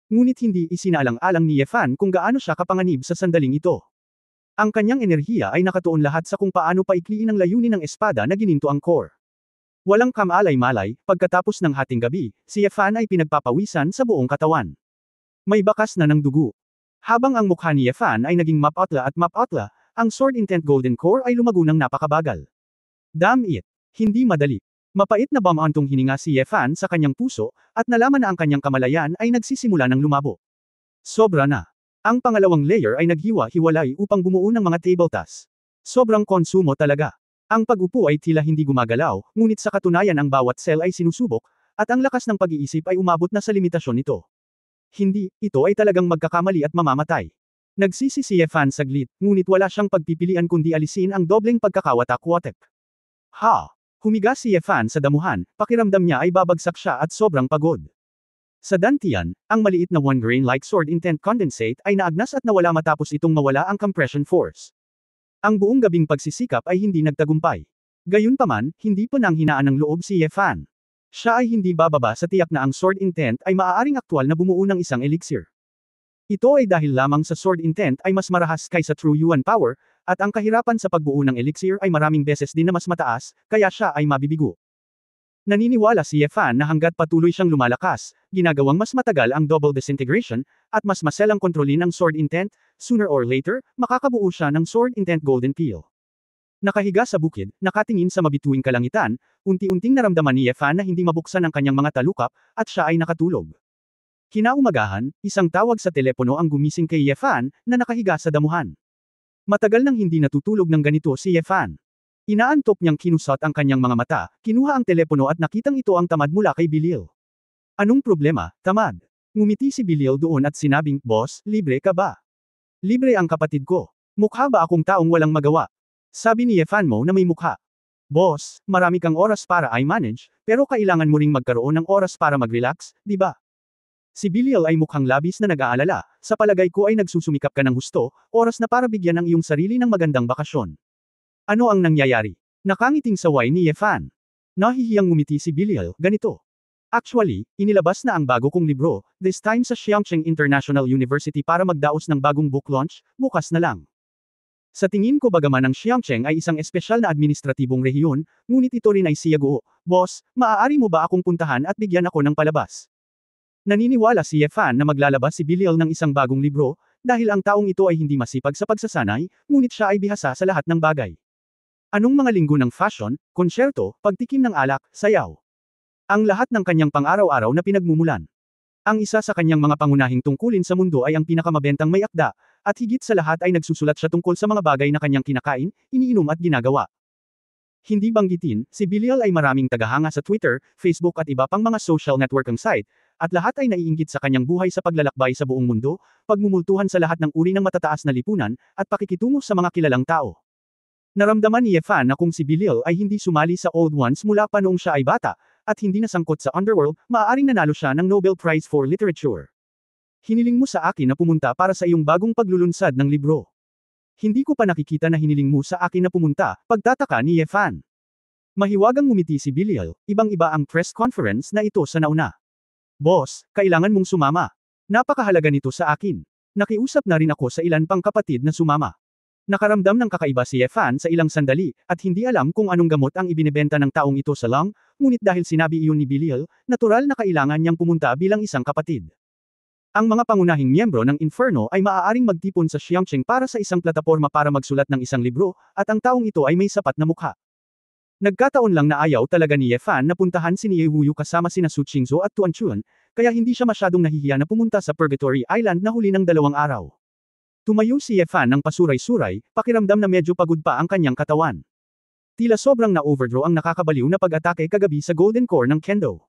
Ngunit hindi isinaalang-alang ni Ye Fan kung gaano siya kapanganib sa sandaling ito. Ang kanyang enerhiya ay nakatuon lahat sa kung paano paikliin ang layunin ng espada na gininto ang core. Walang kamalay-malay, pagkatapos ng hating gabi, si Ye Fan ay pinagpapawisan sa buong katawan. May bakas na ng dugo. Habang ang mukha ni Ye Fan ay naging mapotla at mapotla, ang sword intent golden core ay lumago ng napakabagal. Damn it! Hindi madali. Mapait na bamantong hininga si Ye Fan sa kanyang puso, at nalaman na ang kanyang kamalayan ay nagsisimula ng lumabo. Sobra na. Ang pangalawang layer ay naghiwa-hiwalay upang bumuo ng mga tabletas. Sobrang konsumo talaga. Ang pag-upo ay tila hindi gumagalaw, ngunit sa katunayan ang bawat cell ay sinusubok, at ang lakas ng pag-iisip ay umabot na sa limitasyon nito. Hindi, ito ay talagang magkakamali at mamamatay. Nagsisi si Ye Fan saglit, ngunit wala siyang pagpipilian kundi alisin ang dobleng pagkakawatak-watek. Ha! Humiga si Ye Fan sa damuhan, pakiramdam niya ay babagsak siya at sobrang pagod. Sa dantian, ang maliit na one-grain-like sword intent condensate ay naagnas at nawala matapos itong mawala ang compression force. Ang buong gabing pagsisikap ay hindi nagtagumpay. Gayunpaman, hindi pa nang hinaan ng loob si Ye Fan. Siya ay hindi bababa sa tiyak na ang sword intent ay maaaring aktwal na bumuo ng isang elixir. Ito ay dahil lamang sa sword intent ay mas marahas kaysa true yuan power, at ang kahirapan sa pagbuo ng elixir ay maraming beses din na mas mataas, kaya siya ay mabibigo. Naniniwala si Ye Fan na hanggat patuloy siyang lumalakas, ginagawang mas matagal ang double disintegration, at mas maselang kontrolin ang sword intent, sooner or later, makakabuo siya ng sword intent golden peel. Nakahiga sa bukid, nakatingin sa mabituing kalangitan, unti-unting naramdaman ni Ye Fan na hindi mabuksan ang kanyang mga talukap, at siya ay nakatulog. Kinaumagahan, isang tawag sa telepono ang gumising kay Ye Fan, na nakahiga sa damuhan. Matagal nang hindi natutulog ng ganito si Ye Fan. Inaantok niyang kinusot ang kanyang mga mata, kinuha ang telepono at nakitang ito ang tamad mula kay Bilil. Anong problema, tamad? Ngumiti si Bilil doon at sinabing, Boss, libre ka ba? Libre ang kapatid ko. Mukha ba akong taong walang magawa? Sabi ni Efanmo na may mukha. Boss, marami kang oras para i-manage, pero kailangan mo ring magkaroon ng oras para mag-relax, di ba? Si Bilil ay mukhang labis na nag-aalala, sa palagay ko ay nagsusumikap ka ng husto, oras na para bigyan ang iyong sarili ng magandang bakasyon. Ano ang nangyayari? Nakangiting saway ni Efan. Nahihiyang ngumiti si Bilil, ganito. Actually, inilabas na ang bago kong libro, this time sa Xiangcheng International University para magdaos ng bagong book launch, bukas na lang. Sa tingin ko bagaman ang Xiangcheng ay isang espesyal na administratibong rehiyon, ngunit ito rin ay siyago. Boss, maaari mo ba akong puntahan at bigyan ako ng palabas? Naniniwala si Efan na maglalabas si Bilil ng isang bagong libro, dahil ang taong ito ay hindi masipag sa pagsasanay, ngunit siya ay bihasa sa lahat ng bagay. Anong mga linggo ng fashion, konsyerto, pagtikim ng alak, sayaw? Ang lahat ng kanyang pang-araw-araw na pinagmumulan. Ang isa sa kanyang mga pangunahing tungkulin sa mundo ay ang pinakamabentang may akda, at higit sa lahat ay nagsusulat siya tungkol sa mga bagay na kanyang kinakain, iniinom at ginagawa. Hindi banggitin, si Bilil ay maraming tagahanga sa Twitter, Facebook at iba pang mga social networking site, at lahat ay naiinggit sa kanyang buhay sa paglalakbay sa buong mundo, pagmumultuhan sa lahat ng uri ng matataas na lipunan, at pakikitungo sa mga kilalang tao. Naramdaman ni Efan na kung si Bilil ay hindi sumali sa Old Ones mula pa noong siya ay bata, at hindi nasangkot sa underworld, maaaring nanalo siya ng Nobel Prize for Literature. Hiniling mo sa akin na pumunta para sa iyong bagong paglulunsad ng libro. Hindi ko pa nakikita na hiniling mo sa akin na pumunta, pagtataka ni Efan. Mahiwagang ngumiti si Bilil, ibang-iba ang press conference na ito sa nauna. Boss, kailangan mong sumama. Napakahalaga nito sa akin. Nakiusap na rin ako sa ilan pang kapatid na sumama. Nakaramdam ng kakaiba si Efan sa ilang sandali, at hindi alam kung anong gamot ang ibinebenta ng taong ito sa Long, ngunit dahil sinabi iyon ni Bilil, natural na kailangan niyang pumunta bilang isang kapatid. Ang mga pangunahing miyembro ng Inferno ay maaaring magtipon sa Xiangcheng para sa isang plataporma para magsulat ng isang libro, at ang taong ito ay may sapat na mukha. Nagkataon lang na ayaw talaga ni Efan na puntahan si Ye Wuyu kasama sina Su Qingzhou at Tuan Chun, kaya hindi siya masyadong nahihiya na pumunta sa Purgatory Island na huli ng 2 araw. Tumayo si Efan ng pasuray-suray, pakiramdam na medyo pagod pa ang kanyang katawan. Tila sobrang na-overdraw ang nakakabaliw na pag-atake kagabi sa Golden Core ng Kendo.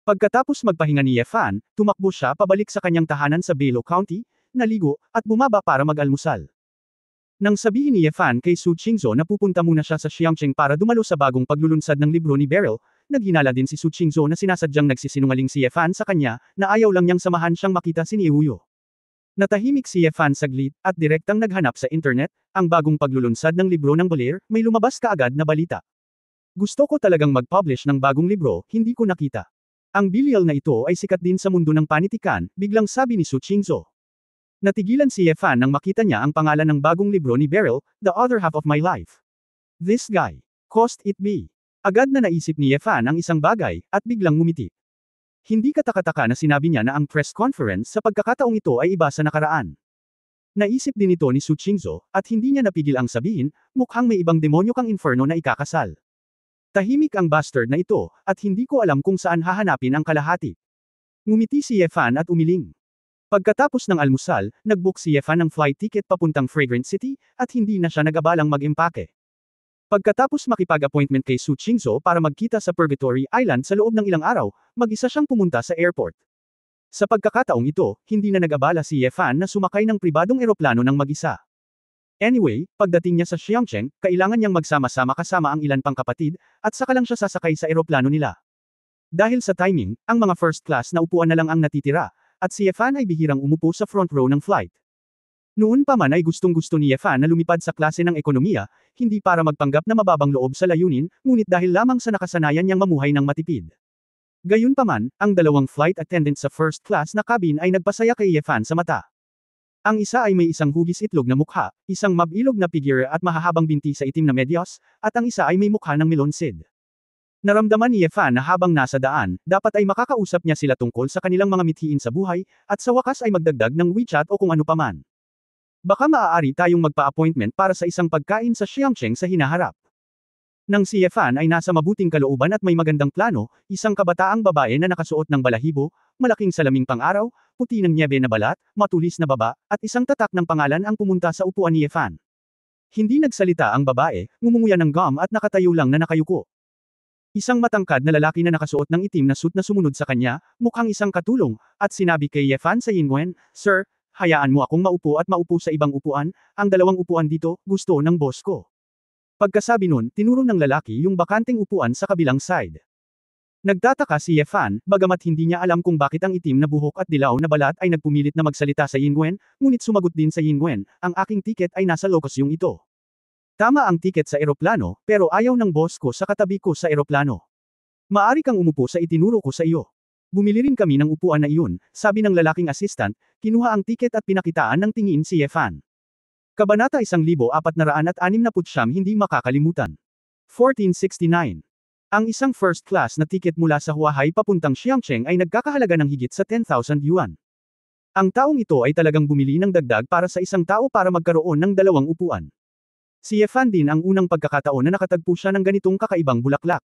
Pagkatapos magpahinga ni Efan, tumakbo siya pabalik sa kanyang tahanan sa Belo County, naligo, at bumaba para mag-almusal. Nang sabihin ni Efan kay Su Qingzhou na pupunta muna siya sa Xiangcheng para dumalo sa bagong paglulunsad ng libro ni Beryl, naghinala din si Su Qingzhou na sinasadyang nagsisinungaling si Efan sa kanya, na ayaw lang niyang samahan siyang makita si Ye Wuyu. Natahimik si Efan saglit, at direktang naghanap sa internet, ang bagong paglulunsad ng libro ng Balir, may lumabas kaagad na balita. Gusto ko talagang mag-publish ng bagong libro, hindi ko nakita. Ang Bilil na ito ay sikat din sa mundo ng panitikan, biglang sabi ni Su Qingzhou. Natigilan si Efan nang makita niya ang pangalan ng bagong libro ni Beryl, The Other Half of My Life. This guy. Cost it be. Agad na naisip ni Efan ang isang bagay, at biglang ngumiti. Hindi katakataka na sinabi niya na ang press conference sa pagkakataong ito ay iba sa nakaraan. Naisip din ito ni Su Qingzhou, at hindi niya napigil ang sabihin, mukhang may ibang demonyo kang Inferno na ikakasal. Tahimik ang bastard na ito, at hindi ko alam kung saan hahanapin ang kalahati. Ngumiti si Efan at umiling. Pagkatapos ng almusal, nag-book si Efan ng flight ticket papuntang Fragrant City, at hindi na siya nag-abalang mag-impake. Pagkatapos makipag-appointment kay Su Qingzhou para magkita sa Purgatory Island sa loob ng ilang araw, mag-isa siyang pumunta sa airport. Sa pagkakataong ito, hindi na nag-abala si Efan na sumakay ng pribadong eroplano ng mag-isa. Anyway, pagdating niya sa Xiangcheng, kailangan niyang magsama-sama kasama ang ilan pang kapatid, at saka lang siya sasakay sa eroplano nila. Dahil sa timing, ang mga first class na upuan na lang ang natitira, at si Efan ay bihirang umupo sa front row ng flight. Noon pa man ay gustong-gusto ni Efan na lumipad sa klase ng ekonomiya, hindi para magpanggap na mababang loob sa layunin, ngunit dahil lamang sa nakasanayan niyang mamuhay ng matipid. Gayunpaman, ang 2 flight attendants sa first class na cabin ay nagpasaya kay Efan sa mata. Ang isa ay may isang hugis itlog na mukha, isang mabilog na figure at mahahabang binti sa itim na medyas, at ang isa ay may mukha ng melon seed. Naramdaman ni Efan na habang nasa daan, dapat ay makakausap niya sila tungkol sa kanilang mga mithiin sa buhay, at sa wakas ay magdagdag ng WeChat o kung ano paman. Baka maaari tayong magpa-appointment para sa isang pagkain sa Xiangcheng sa hinaharap. Nang si Efan ay nasa mabuting kalooban at may magandang plano, isang kabataang babae na nakasuot ng balahibo, malaking salaming pang-araw, puti ng nyebe na balat, matulis na baba, at isang tatak ng pangalan ang pumunta sa upuan ni Efan. Hindi nagsalita ang babae, ngumunguya ng gum at nakatayo lang na nakayuko. Isang matangkad na lalaki na nakasuot ng itim na suit na sumunod sa kanya, mukhang isang katulong, at sinabi kay Yefan sa Yingwen, "Sir, hayaan mo akong maupo at maupo sa ibang upuan, ang dalawang upuan dito, gusto ng boss ko." Pagkasabi nun, tinuro ng lalaki yung bakanteng upuan sa kabilang side. Nagtataka si Yefan, bagamat hindi niya alam kung bakit ang itim na buhok at dilaw na balat ay nagpumilit na magsalita sa Yingwen, ngunit sumagot din sa Yingwen, "Ang aking tiket ay nasa lokasyong ito. Tama ang tiket sa eroplano, pero ayaw ng boss ko sa katabi ko sa eroplano. Maari kang umupo sa itinuro ko sa iyo." Bumili rin kami ng upuan na iyon, sabi ng lalaking assistant, kinuha ang tiket at pinakitaan ng tingin si Yefan. Kabanata 1469 hindi makakalimutan. 1469. Ang isang first class na tiket mula sa Huahai papuntang Xiangcheng ay nagkakahalaga ng higit sa 10,000 yuan. Ang taong ito ay talagang bumili ng dagdag para sa isang tao para magkaroon ng dalawang upuan. Si Yefan din ang unang pagkakataon na nakatagpo siya ng ganitong kakaibang bulaklak.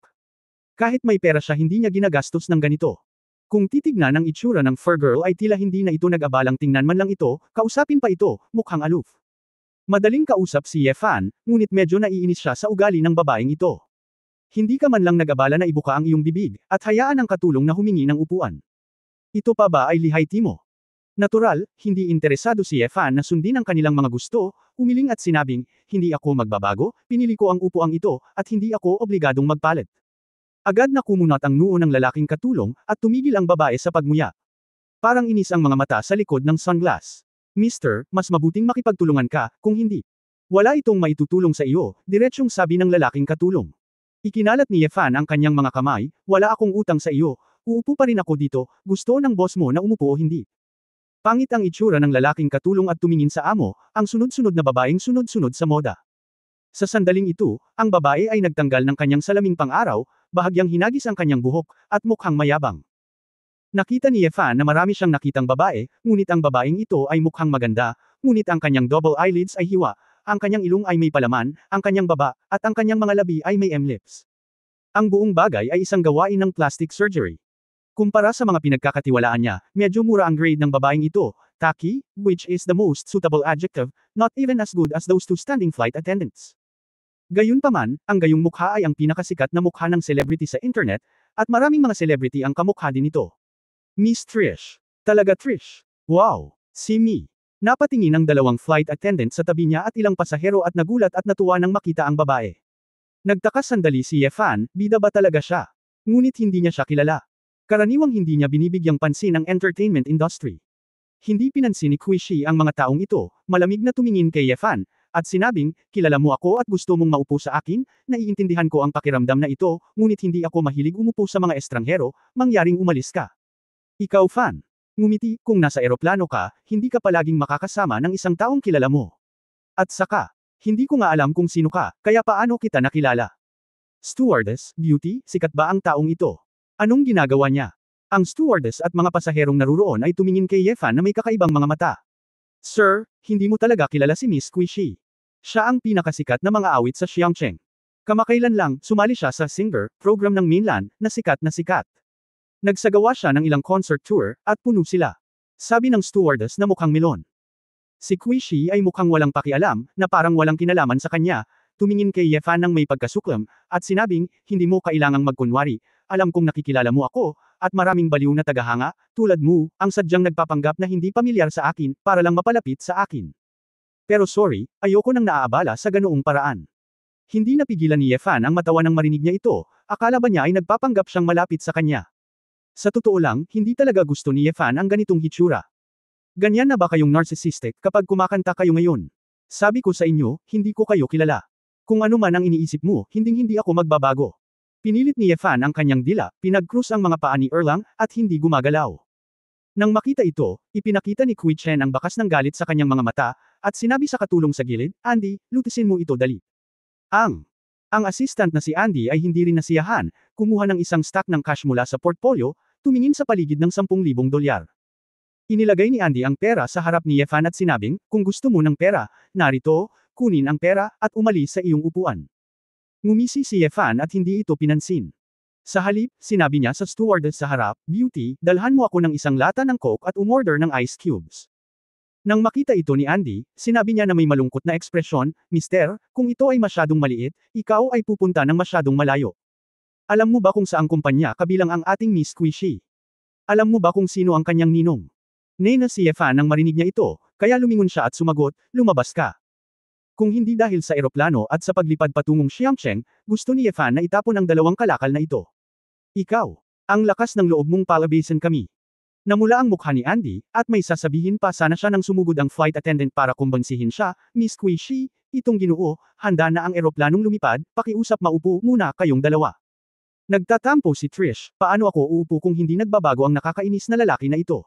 Kahit may pera siya hindi niya ginagastos ng ganito. Kung titignan ang itsura ng fur girl ay tila hindi na ito nag-abalang tingnan man lang ito, kausapin pa ito, mukhang aloof. Madaling kausap si Yefan, ngunit medyo naiinis siya sa ugali ng babaeng ito. Hindi ka man lang nag-abala na ibuka ang iyong bibig, at hayaan ang katulong na humingi ng upuan. Ito pa ba ay lihay timo? Natural, hindi interesado si Yefan na sundin ang kanilang mga gusto, umiling at sinabing, "Hindi ako magbabago, pinili ko ang upuang ito, at hindi ako obligadong magpalit." Agad na kumunat ang noo ng lalaking katulong, at tumigil ang babae sa pagmuya. Parang inis ang mga mata sa likod ng sunglass. "Mister, mas mabuting makipagtulungan ka, kung hindi. Wala itong maitutulong sa iyo," diretsyong sabi ng lalaking katulong. Ikinalat ni Yefan ang kanyang mga kamay, "Wala akong utang sa iyo, uupo pa rin ako dito, gusto ng boss mo na umupo o hindi." Pangit ang itsura ng lalaking katulong at tumingin sa amo, ang sunod-sunod na babaeng sunod-sunod sa moda. Sa sandaling ito, ang babae ay nagtanggal ng kanyang salaming pang-araw, bahagyang hinagis ang kanyang buhok, at mukhang mayabang. Nakita ni Yefan na marami siyang nakitang babae, ngunit ang babaeng ito ay mukhang maganda, ngunit ang kanyang double eyelids ay hiwa, ang kanyang ilong ay may palaman, ang kanyang baba, at ang kanyang mga labi ay may M-lips. Ang buong bagay ay isang gawain ng plastic surgery. Kumpara sa mga pinagkakatiwalaan niya, medyo mura ang grade ng babaeng ito, tacky, which is the most suitable adjective, not even as good as those two standing flight attendants. Gayunpaman, ang gayong mukha ay ang pinakasikat na mukha ng celebrity sa internet, at maraming mga celebrity ang kamukha din ito. Miss Trish. Talaga Trish. Wow! Si Mi. Napatingin ang dalawang flight attendant sa tabi niya at ilang pasahero at nagulat at natuwa nang makita ang babae. Nagtaka sandali si Yefan, bida ba talaga siya? Ngunit hindi niya siya kilala. Karaniwang hindi niya binibigyang pansin ang entertainment industry. Hindi pinansin ni Quishi ang mga taong ito, malamig na tumingin kay Yefan, at sinabing, "Kilala mo ako at gusto mong maupo sa akin, naiintindihan ko ang pakiramdam na ito, ngunit hindi ako mahilig umupo sa mga estranghero, mangyaring umalis ka." Ikaw Fan. Ngumiti, kung nasa eroplano ka, hindi ka palaging makakasama ng isang taong kilala mo. At saka, hindi ko nga alam kung sino ka, kaya paano kita nakilala? Stewardess, beauty, sikat ba ang taong ito? Anong ginagawa niya? Ang stewardess at mga pasaherong naruroon ay tumingin kay Yefan na may kakaibang mga mata. "Sir, hindi mo talaga kilala si Miss Quishi. Siya ang pinakasikat na mga awit sa Xiangcheng. Kamakailan lang, sumali siya sa singer program ng mainland, na sikat na sikat. Nagsagawa siya ng ilang concert tour, at puno sila." Sabi ng stewardess na mukhang melon. Si Quishi ay mukhang walang pakialam, na parang walang kinalaman sa kanya, tumingin kay Yefan ng may pagkasuklam, at sinabing, "Hindi mo kailangang magkunwari, alam kong nakikilala mo ako, at maraming baliw na tagahanga, tulad mo, ang sadyang nagpapanggap na hindi pamilyar sa akin, para lang mapalapit sa akin. Pero sorry, ayoko nang naaabala sa ganoong paraan." Hindi napigilan ni Yefan ang matawa nang marinig niya ito, akala ba niya ay nagpapanggap siyang malapit sa kanya. Sa totoo lang, hindi talaga gusto ni Yefan ang ganitong hitsura. "Ganyan na ba kayong narcissistic kapag kumakanta kayo ngayon? Sabi ko sa inyo, hindi ko kayo kilala. Kung ano man ang iniisip mo, hinding-hindi ako magbabago." Pinilit ni Yefan ang kanyang dila, pinag-cruise ang mga paa ni Erlang, at hindi gumagalaw. Nang makita ito, ipinakita ni Kui Chen ang bakas ng galit sa kanyang mga mata, at sinabi sa katulong sa gilid, "Andy, lutisin mo ito dali." Ang assistant na si Andy ay hindi rin nasiyahan, kumuha ng isang stack ng cash mula sa portfolio, tumingin sa paligid ng 10,000 dolyar. Inilagay ni Andy ang pera sa harap ni Yefan at sinabing, "Kung gusto mo ng pera, narito, kunin ang pera, at umalis sa iyong upuan." Ngumisi si Yefan at hindi ito pinansin. Sa halip, sinabi niya sa stewardess sa harap, "Beauty, dalhan mo ako ng isang lata ng Coke at umorder ng ice cubes." Nang makita ito ni Andy, sinabi niya na may malungkot na ekspresyon, Mister, kung ito ay masyadong maliit, ikaw ay pupunta ng masyadong malayo. Alam mo ba kung saang kumpanya kabilang ang ating Miss Squishy? Alam mo ba kung sino ang kanyang ninong? Nay na si Efan nang marinig niya ito, kaya lumingon siya at sumagot, lumabas ka. Kung hindi dahil sa eroplano at sa paglipad patungong Xiangcheng, gusto ni Efan na itapon ang dalawang kalakal na ito. Ikaw, ang lakas ng loob mong palabasin kami. Namula ang mukha ni Andy, at may sasabihin pa sana siya nang sumugod ang flight attendant para kumbansihin siya, Miss Squishy, itong Ginoo, handa na ang eroplanong lumipad, pakiusap maupo muna kayong dalawa. Nagtatampo si Trish, paano ako uupo kung hindi nagbabago ang nakakainis na lalaki na ito?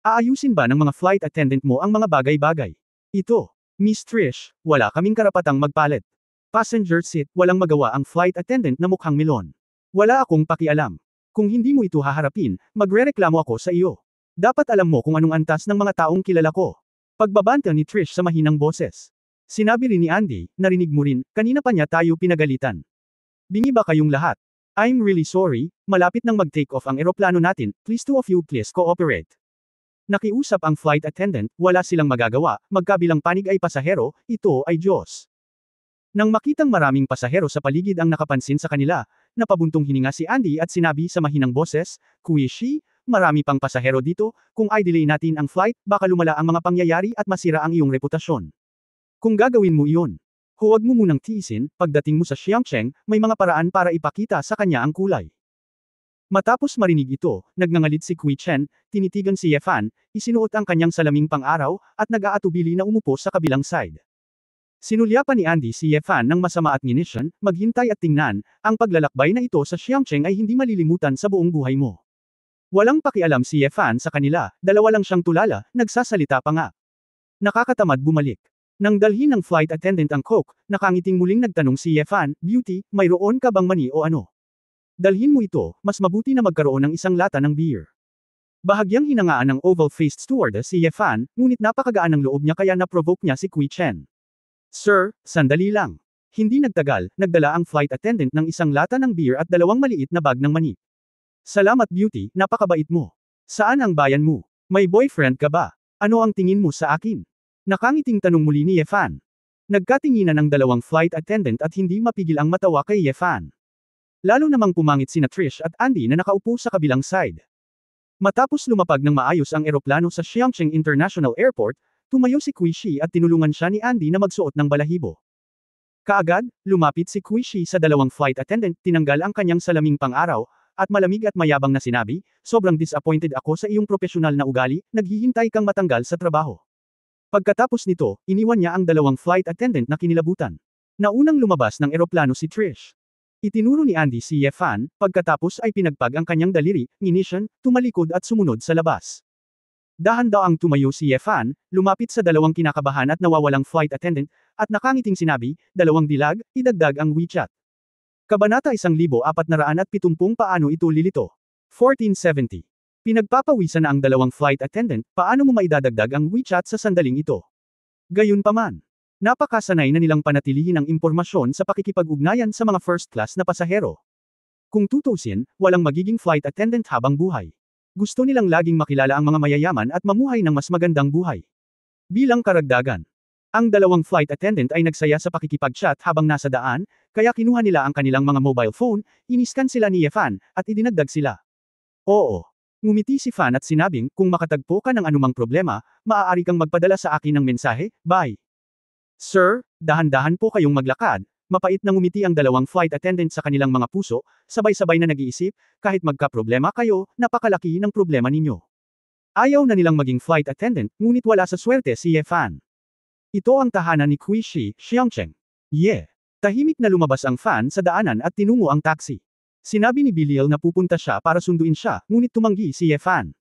Aayusin ba ng mga flight attendant mo ang mga bagay-bagay? Ito, Miss Trish, wala kaming karapatang magpalit. Passenger seat, walang magawa ang flight attendant na mukhang melon. Wala akong pakialam. Kung hindi mo ito haharapin, magrereklamo ako sa iyo. Dapat alam mo kung anong antas ng mga taong kilala ko. Pagbabanta ni Trish sa mahinang boses. Sinabi rin ni Andy, narinig mo rin, kanina pa niya tayo pinagalitan. Bingi ba kayong lahat? I'm really sorry, malapit nang mag-take off ang eroplano natin, please two of you please cooperate. Nakiusap ang flight attendant, wala silang magagawa, magkabilang panig ay pasahero, ito ay Diyos. Nang makitang maraming pasahero sa paligid ang nakapansin sa kanila, napabuntong hininga si Andy at sinabi sa mahinang boses, Squishy, marami pang pasahero dito, kung i-delay natin ang flight, baka lumala ang mga pangyayari at masira ang iyong reputasyon. Kung gagawin mo iyon, huwag mo munang tiisin, pagdating mo sa Xiangcheng, may mga paraan para ipakita sa kanya ang kulay. Matapos marinig ito, nagngangalit si Kui Chen, tinitigan si Yefan, isinuot ang kanyang salaming pang-araw, at nag-aatubili na umupo sa kabilang side. Sinulyapan ni Andy si Yefan ng masama at nginisyon, maghintay at tingnan, ang paglalakbay na ito sa Xiangcheng ay hindi malilimutan sa buong buhay mo. Walang pakialam si Yefan sa kanila, dalawa lang siyang tulala, nagsasalita pa nga. Nakakatamad bumalik. Nang dalhin ng flight attendant ang Coke, nakangiting muling nagtanong si Yefan, Beauty, mayroon ka bang mani o ano? Dalhin mo ito, mas mabuti na magkaroon ng isang lata ng beer. Bahagyang hinangaan ng oval-faced stewardess si Yefan, ngunit napakagaan ng loob niya kaya na-provoke niya si Kui Chen. Sir, sandali lang. Hindi nagtagal, nagdala ang flight attendant ng isang lata ng beer at dalawang maliit na bag ng mani. Salamat Beauty, napakabait mo. Saan ang bayan mo? May boyfriend ka ba? Ano ang tingin mo sa akin? Nakangiting tanong muli ni Yefan. Nagkatinginan ang dalawang flight attendant at hindi mapigil ang matawa kay Yefan. Lalo namang pumangit sina Trish at Andy na nakaupo sa kabilang side. Matapos lumapag ng maayos ang eroplano sa Xiangcheng International Airport, tumayo si Squishy at tinulungan siya ni Andy na magsuot ng balahibo. Kaagad, lumapit si Squishy sa dalawang flight attendant, tinanggal ang kanyang salaming pang-araw, at malamig at mayabang na sinabi, sobrang disappointed ako sa iyong profesional na ugali, naghihintay kang matanggal sa trabaho. Pagkatapos nito, iniwan niya ang dalawang flight attendant na kinilabutan. Naunang lumabas ng eroplano si Trish. Itinuro ni Andy si Yefan, pagkatapos ay pinagpag ang kanyang daliri, nginisyon, tumalikod at sumunod sa labas. Dahan-daang tumayo si Yefan, lumapit sa dalawang kinakabahan at nawawalang flight attendant, at nakangiting sinabi, dalawang dilag, idagdag ang WeChat. Kabanata 1470 Paano ito lilito? 1470. Pinagpapawisan na ang dalawang flight attendant, paano mo maidadagdag ang WeChat sa sandaling ito? Gayunpaman, napakasanay na nilang panatilihin ang impormasyon sa pakikipag-ugnayan sa mga first class na pasahero. Kung tutusin, walang magiging flight attendant habang buhay. Gusto nilang laging makilala ang mga mayayaman at mamuhay ng mas magandang buhay. Bilang karagdagan, ang dalawang flight attendant ay nagsaya sa pakikipag-chat habang nasa daan, kaya kinuha nila ang kanilang mga mobile phone, iniskan sila ni Yefan, at idinagdag sila. Oo. Ngumiti si Fan at sinabing, kung makatagpo ka ng anumang problema, maaari kang magpadala sa akin ng mensahe, bye. Sir, dahan-dahan po kayong maglakad. Mapait na ngumiti ang dalawang flight attendant sa kanilang mga puso, sabay-sabay na nag-iisip, kahit magka-problema kayo, napakalaki ng problema ninyo. Ayaw na nilang maging flight attendant, ngunit wala sa swerte si Yefan. Ito ang tahanan ni Squishy, Xiangcheng. Yeah. Tahimik na lumabas ang Fan sa daanan at tinungo ang taxi. Sinabi ni Bilil na pupunta siya para sunduin siya, ngunit tumanggi si Yefan.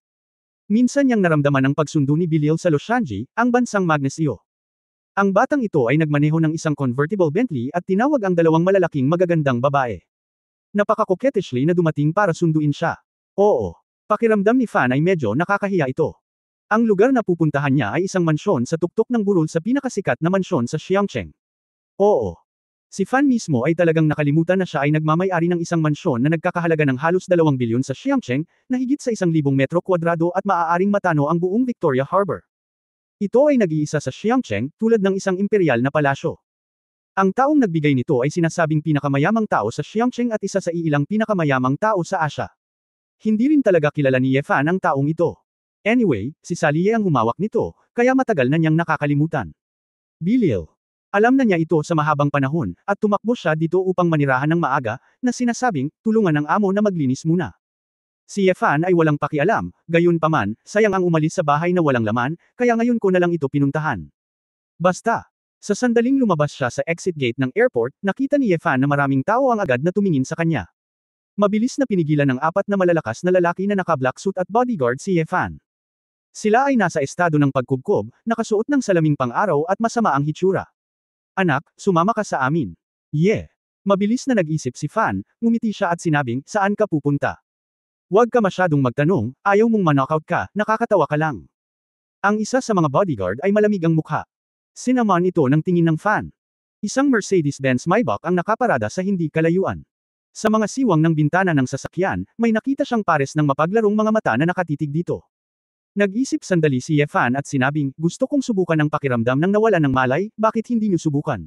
Minsan niyang naramdaman ang pagsundo ni Bilil sa Loshanji, ang bansang Magnesio. Ang batang ito ay nagmaneho ng isang convertible Bentley at tinawag ang dalawang malalaking magagandang babae. Napaka-coquettishly na dumating para sunduin siya. Oo. Pakiramdam ni Fan ay medyo nakakahiya ito. Ang lugar na pupuntahan niya ay isang mansyon sa tuktok ng burol sa pinakasikat na mansyon sa Xiangcheng. Oo. Si Fan mismo ay talagang nakalimutan na siya ay nagmamay-ari ng isang mansyon na nagkakahalaga ng halos 2 bilyon sa Xiangcheng, na higit sa 1,000 metro kwadrado at maaaring matano ang buong Victoria Harbor. Ito ay nag-iisa sa Xiangcheng, tulad ng isang imperial na palasyo. Ang taong nagbigay nito ay sinasabing pinakamayamang tao sa Xiangcheng at isa sa iilang pinakamayamang tao sa Asya. Hindi rin talaga kilala ni Ye Fan ang taong ito. Anyway, si Salie ang humawak nito, kaya matagal na niyang nakakalimutan. Bilil. Alam na niya ito sa mahabang panahon, at tumakbo siya dito upang manirahan ng maaga, na sinasabing, tulungan ng amo na maglinis muna. Si Ye Fan ay walang pakialam, gayon paman, sayang ang umalis sa bahay na walang laman, kaya ngayon ko na lang ito pinuntahan. Basta. Sa sandaling lumabas siya sa exit gate ng airport, nakita ni Ye Fan na maraming tao ang agad na tumingin sa kanya. Mabilis na pinigilan ng 4 na malalakas na lalaki na naka-black suit at bodyguard si Ye Fan. Sila ay nasa estado ng pagkubkob, nakasuot ng salaming pang-araw at masama ang hitsura. Anak, sumama ka sa amin. Yeah. Mabilis na nag-isip si Fan, ngumiti siya at sinabing, saan ka pupunta? Huwag ka masyadong magtanong, ayaw mong manockout ka, nakakatawa ka lang. Ang isa sa mga bodyguard ay malamig ang mukha. Sinaman ito ng tingin ng Fan. Isang Mercedes-Benz Maybach ang nakaparada sa hindi kalayuan. Sa mga siwang ng bintana ng sasakyan, may nakita siyang pares ng mapaglarong mga mata na nakatitig dito. Nag-isip sandali si Ye Fan at sinabing, gusto kong subukan ang pakiramdam ng nawalan ng malay, bakit hindi niyo subukan?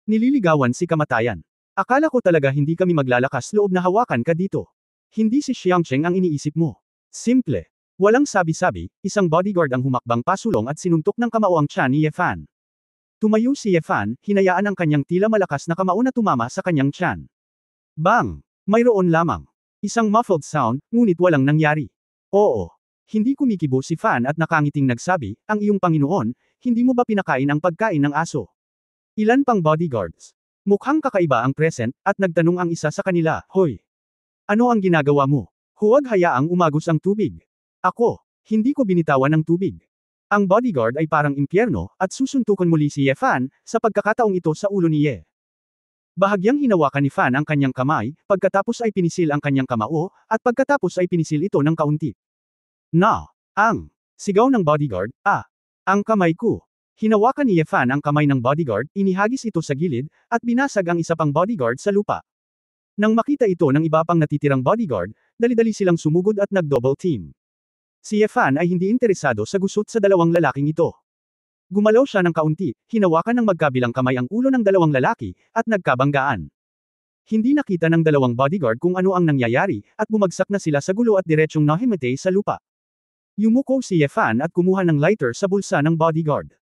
Nililigawan si kamatayan. Akala ko talaga hindi kami maglalakas loob na hawakan ka dito. Hindi si Xiangcheng ang iniisip mo. Simple. Walang sabi-sabi, isang bodyguard ang humakbang pasulong at sinuntok ng kamao ang tiyan ni Ye Fan. Tumayo si Ye Fan, hinayaan ang kanyang tila malakas na kamao na tumama sa kanyang tiyan. Bang! Mayroon lamang. Isang muffled sound, ngunit walang nangyari. Oo. Hindi kumikibo si Fan at nakangiting nagsabi, ang iyong Panginoon, hindi mo ba pinakain ang pagkain ng aso? Ilan pang bodyguards? Mukhang kakaiba ang present, at nagtanong ang isa sa kanila, hoy! Ano ang ginagawa mo? Huwag hayaang umagos ang tubig. Ako, hindi ko binitawan ng tubig. Ang bodyguard ay parang impyerno, at susuntukan muli si Ye Fan, sa pagkakataong ito sa ulo ni Ye. Bahagyang hinawakan ni Fan ang kanyang kamay, pagkatapos ay pinisil ang kanyang kamao, at pagkatapos ay pinisil ito ng kaunti. Sigaw ng bodyguard, ang kamay ko. Hinawakan ni Ye Fan ang kamay ng bodyguard, inihagis ito sa gilid, at binasag ang isa pang bodyguard sa lupa. Nang makita ito ng iba pang natitirang bodyguard, dali-dali silang sumugod at nag-double team. Si Ye Fan ay hindi interesado sa gusot sa dalawang lalaking ito. Gumalaw siya ng kaunti, hinawakan ng magkabilang kamay ang ulo ng dalawang lalaki, at nagkabanggaan. Hindi nakita ng dalawang bodyguard kung ano ang nangyayari, at bumagsak na sila sa gulo at diretsyong nahimatay sa lupa. Yumuko si Ye Fan at kumuha ng lighter sa bulsa ng bodyguard.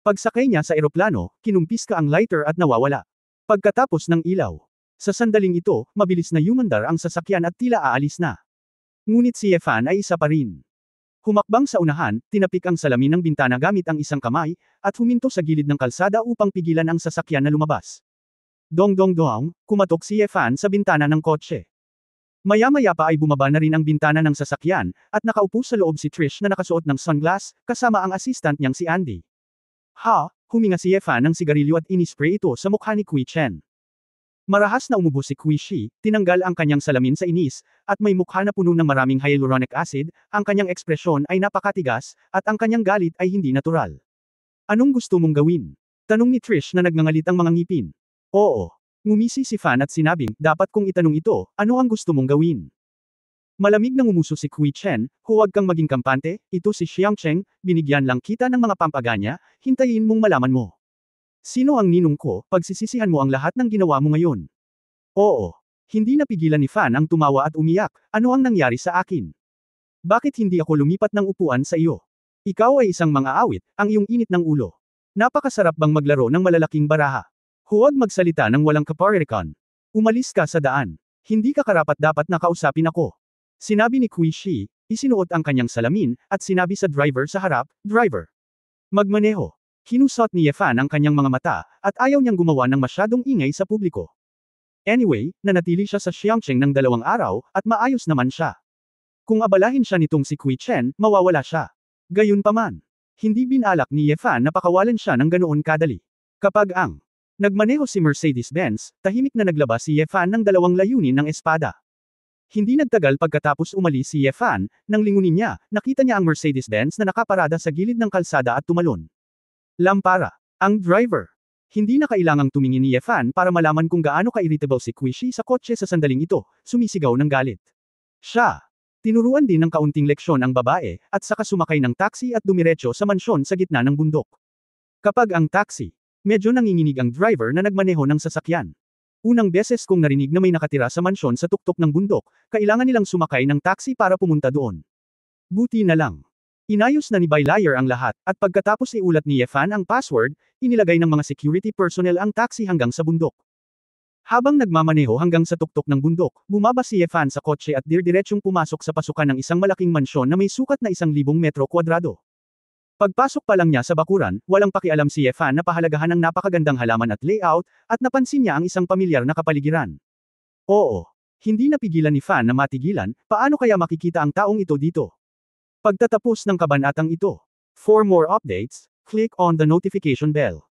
Pagsakay niya sa eroplano, kinumpiska ang lighter at nawawala. Pagkatapos ng ilaw. Sa sandaling ito, mabilis na yumandar ang sasakyan at tila aalis na. Ngunit si Ye Fan ay isa pa rin. Humakbang sa unahan, tinapik ang salamin ng bintana gamit ang isang kamay, at huminto sa gilid ng kalsada upang pigilan ang sasakyan na lumabas. Dong dong dong, kumatok si Ye Fan sa bintana ng kotse. Maya-maya pa ay bumaba na rin ang bintana ng sasakyan, at nakaupo sa loob si Trish na nakasuot ng sunglass, kasama ang assistant niyang si Andy. Huminga si Ye Fan ng sigarilyo at inispray ito sa mukha ni Kui Chen. Marahas na umubo si Kui Shi, tinanggal ang kanyang salamin sa inis, at may mukha na puno ng maraming hyaluronic acid, ang kanyang ekspresyon ay napakatigas, at ang kanyang galit ay hindi natural. Anong gusto mong gawin? Tanong ni Trish na nagngangalit ang mga ngipin. Oo. Ngumisi si Fan at sinabing, dapat kong itanong ito, ano ang gusto mong gawin? Malamig nang umuso si Kui Chen, huwag kang maging kampante, ito si Xiangcheng, binigyan lang kita ng mga pampaganya, hintayin mong malaman mo. Sino ang ninong ko, pagsisisihan mo ang lahat ng ginawa mo ngayon? Oo. Hindi napigilan ni Fan ang tumawa at umiyak, ano ang nangyari sa akin? Bakit hindi ako lumipat ng upuan sa iyo? Ikaw ay isang mang-aawit, ang iyong init ng ulo. Napakasarap bang maglaro ng malalaking baraha? Huwag magsalita ng walang kaparirikan. Umalis ka sa daan. Hindi ka karapat-dapat na kausapin ako. Sinabi ni Kui Shi, isinuot ang kanyang salamin, at sinabi sa driver sa harap, driver. Magmaneho. Kinusot ni Ye Fan ang kanyang mga mata, at ayaw niyang gumawa ng masyadong ingay sa publiko. Anyway, nanatili siya sa Xiangcheng ng 2 araw, at maayos naman siya. Kung abalahin siya nitong si Kui Chen, mawawala siya. Gayunpaman. Hindi binalak ni Ye Fan na pakawalan siya ng ganoon kadali. Kapag nagmaneho si Mercedes-Benz, tahimik na naglabas si Ye Fan ng 2 layunin ng espada. Hindi nagtagal pagkatapos umalis si Ye Fan, nang lingunin niya, nakita niya ang Mercedes-Benz na nakaparada sa gilid ng kalsada at tumalon. Lampara. Ang driver. Hindi na kailangang tumingin ni Ye Fan para malaman kung gaano ka-irritable si Kui Shi sa kotse sa sandaling ito, sumisigaw ng galit. Siya. Tinuruan din ng kaunting leksyon ang babae, at saka sumakay ng taxi at dumiretso sa mansyon sa gitna ng bundok. Kapag ang taxi, medyo nanginginig ang driver na nagmaneho ng sasakyan. Unang beses kong narinig na may nakatira sa mansyon sa tuktok ng bundok, kailangan nilang sumakay ng taxi para pumunta doon. Buti na lang. Inayos na ni Bylier ang lahat, at pagkatapos iulat ni Yefan ang password, inilagay ng mga security personnel ang taxi hanggang sa bundok. Habang nagmamaneho hanggang sa tuktok ng bundok, bumaba si Yefan sa kotse at dirdiretsong pumasok sa pasukan ng isang malaking mansyon na may sukat na 1,000 metro kwadrado. Pagpasok pa lang niya sa bakuran, walang pakialam si Yefan na pahalagahan ng napakagandang halaman at layout, at napansin niya ang isang pamilyar na kapaligiran. Oo. Hindi napigilan ni Fan na matigilan, paano kaya makikita ang taong ito dito? Pagtatapos ng kabanatang ito. For more updates, click on the notification bell.